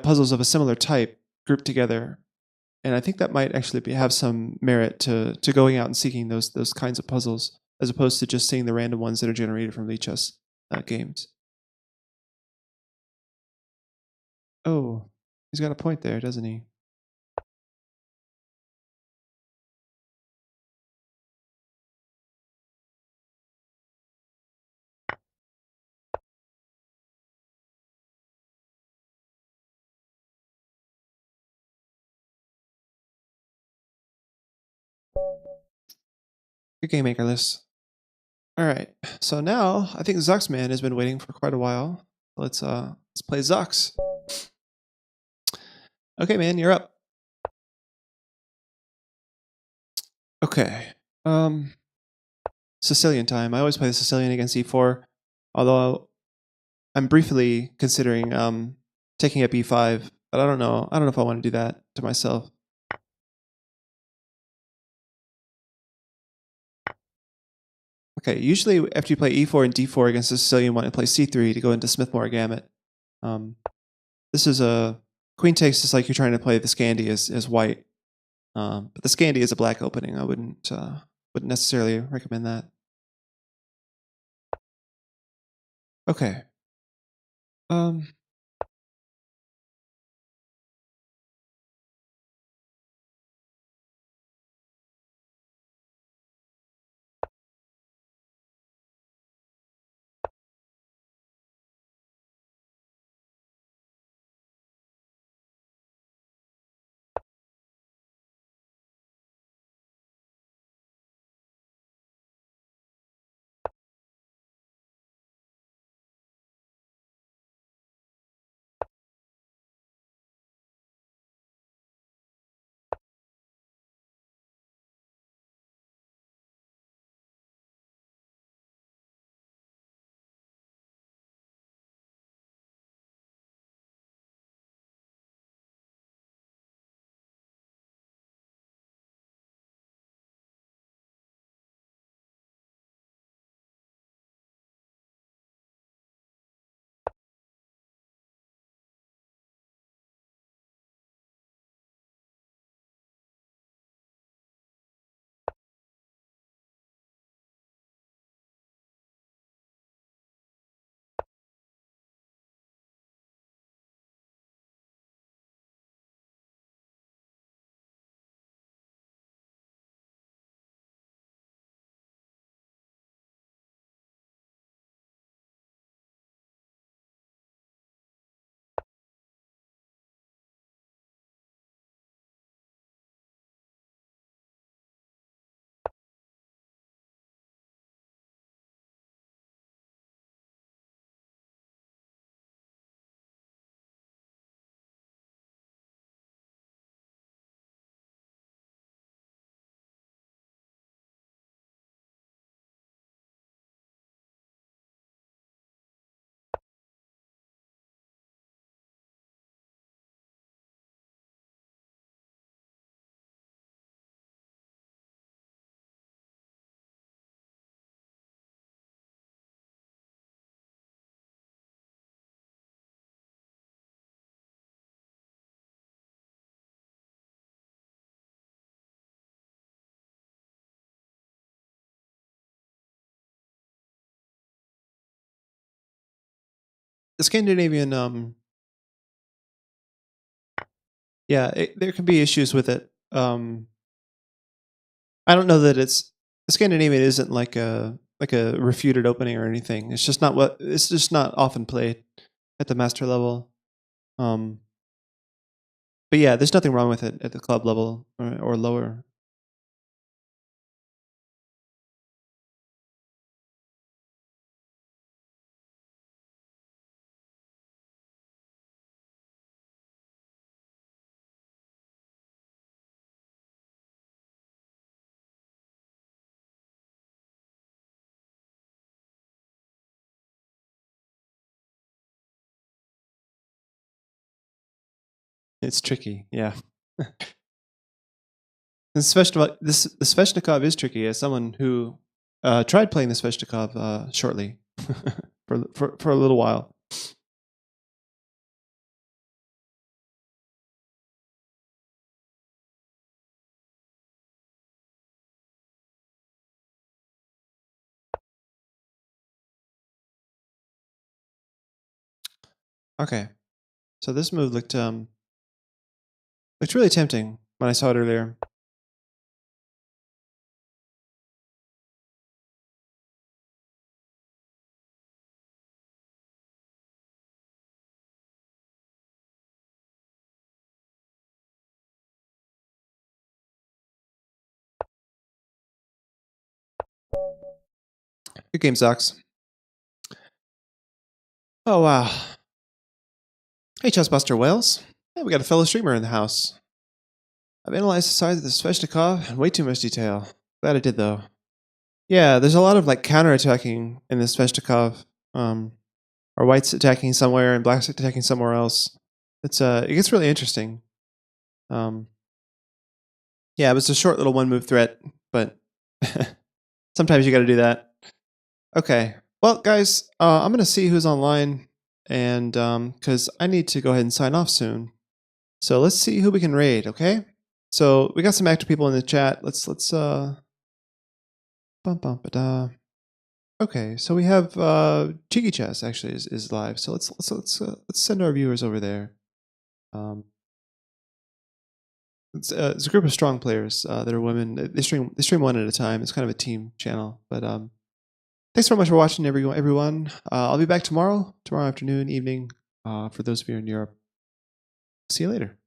puzzles of a similar type grouped together. And I think that might actually have some merit to going out and seeking those kinds of puzzles, as opposed to just seeing the random ones that are generated from Lichess games. Oh, he's got a point there, doesn't he? Good game maker list. All right, so now I think Zuxman has been waiting for quite a while. Let's play Zux. Okay, man, you're up. Okay. Sicilian time. I always play the Sicilian against e4, although I'm briefly considering taking up e5, but I don't know. I don't know if I want to do that to myself. Okay, usually after you play e4 and d4 against the Sicilian, you want to play c3 to go into Smith-Morra Gamut. This is a queen takes is like you're trying to play the Scandi as white, but the Scandi is a black opening. I wouldn't necessarily recommend that. Okay. the Scandinavian, there can be issues with it. I don't know that the Scandinavian isn't like a refuted opening or anything. It's just not often played at the master level. But yeah, there's nothing wrong with it at the club level or lower. It's tricky, yeah. The Sveshnikov is tricky. As someone who tried playing the Sveshnikov shortly for a little while. Okay, so this move looked really tempting when I saw it earlier. Good game, Zox. Oh wow. Hey, Chessbuster Wales. Hey, we got a fellow streamer in the house. I've analyzed the size of the Sveshnikov in way too much detail. Glad I did though. Yeah, there's a lot of like counterattacking in the Sveshnikov. Or white's attacking somewhere and black's attacking somewhere else. It gets really interesting. Yeah, it was a short little one move threat, but sometimes you got to do that. Okay, well, guys, I'm gonna see who's online, and because I need to go ahead and sign off soon. So let's see who we can raid. Okay, so we got some active people in the chat. Let's Okay, so we have Cheeky Chess actually is live. So let's send our viewers over there. It's a group of strong players that are women. They stream one at a time. It's kind of a team channel. But thanks so much for watching, everyone. I'll be back tomorrow afternoon, evening, for those of you in Europe. See you later.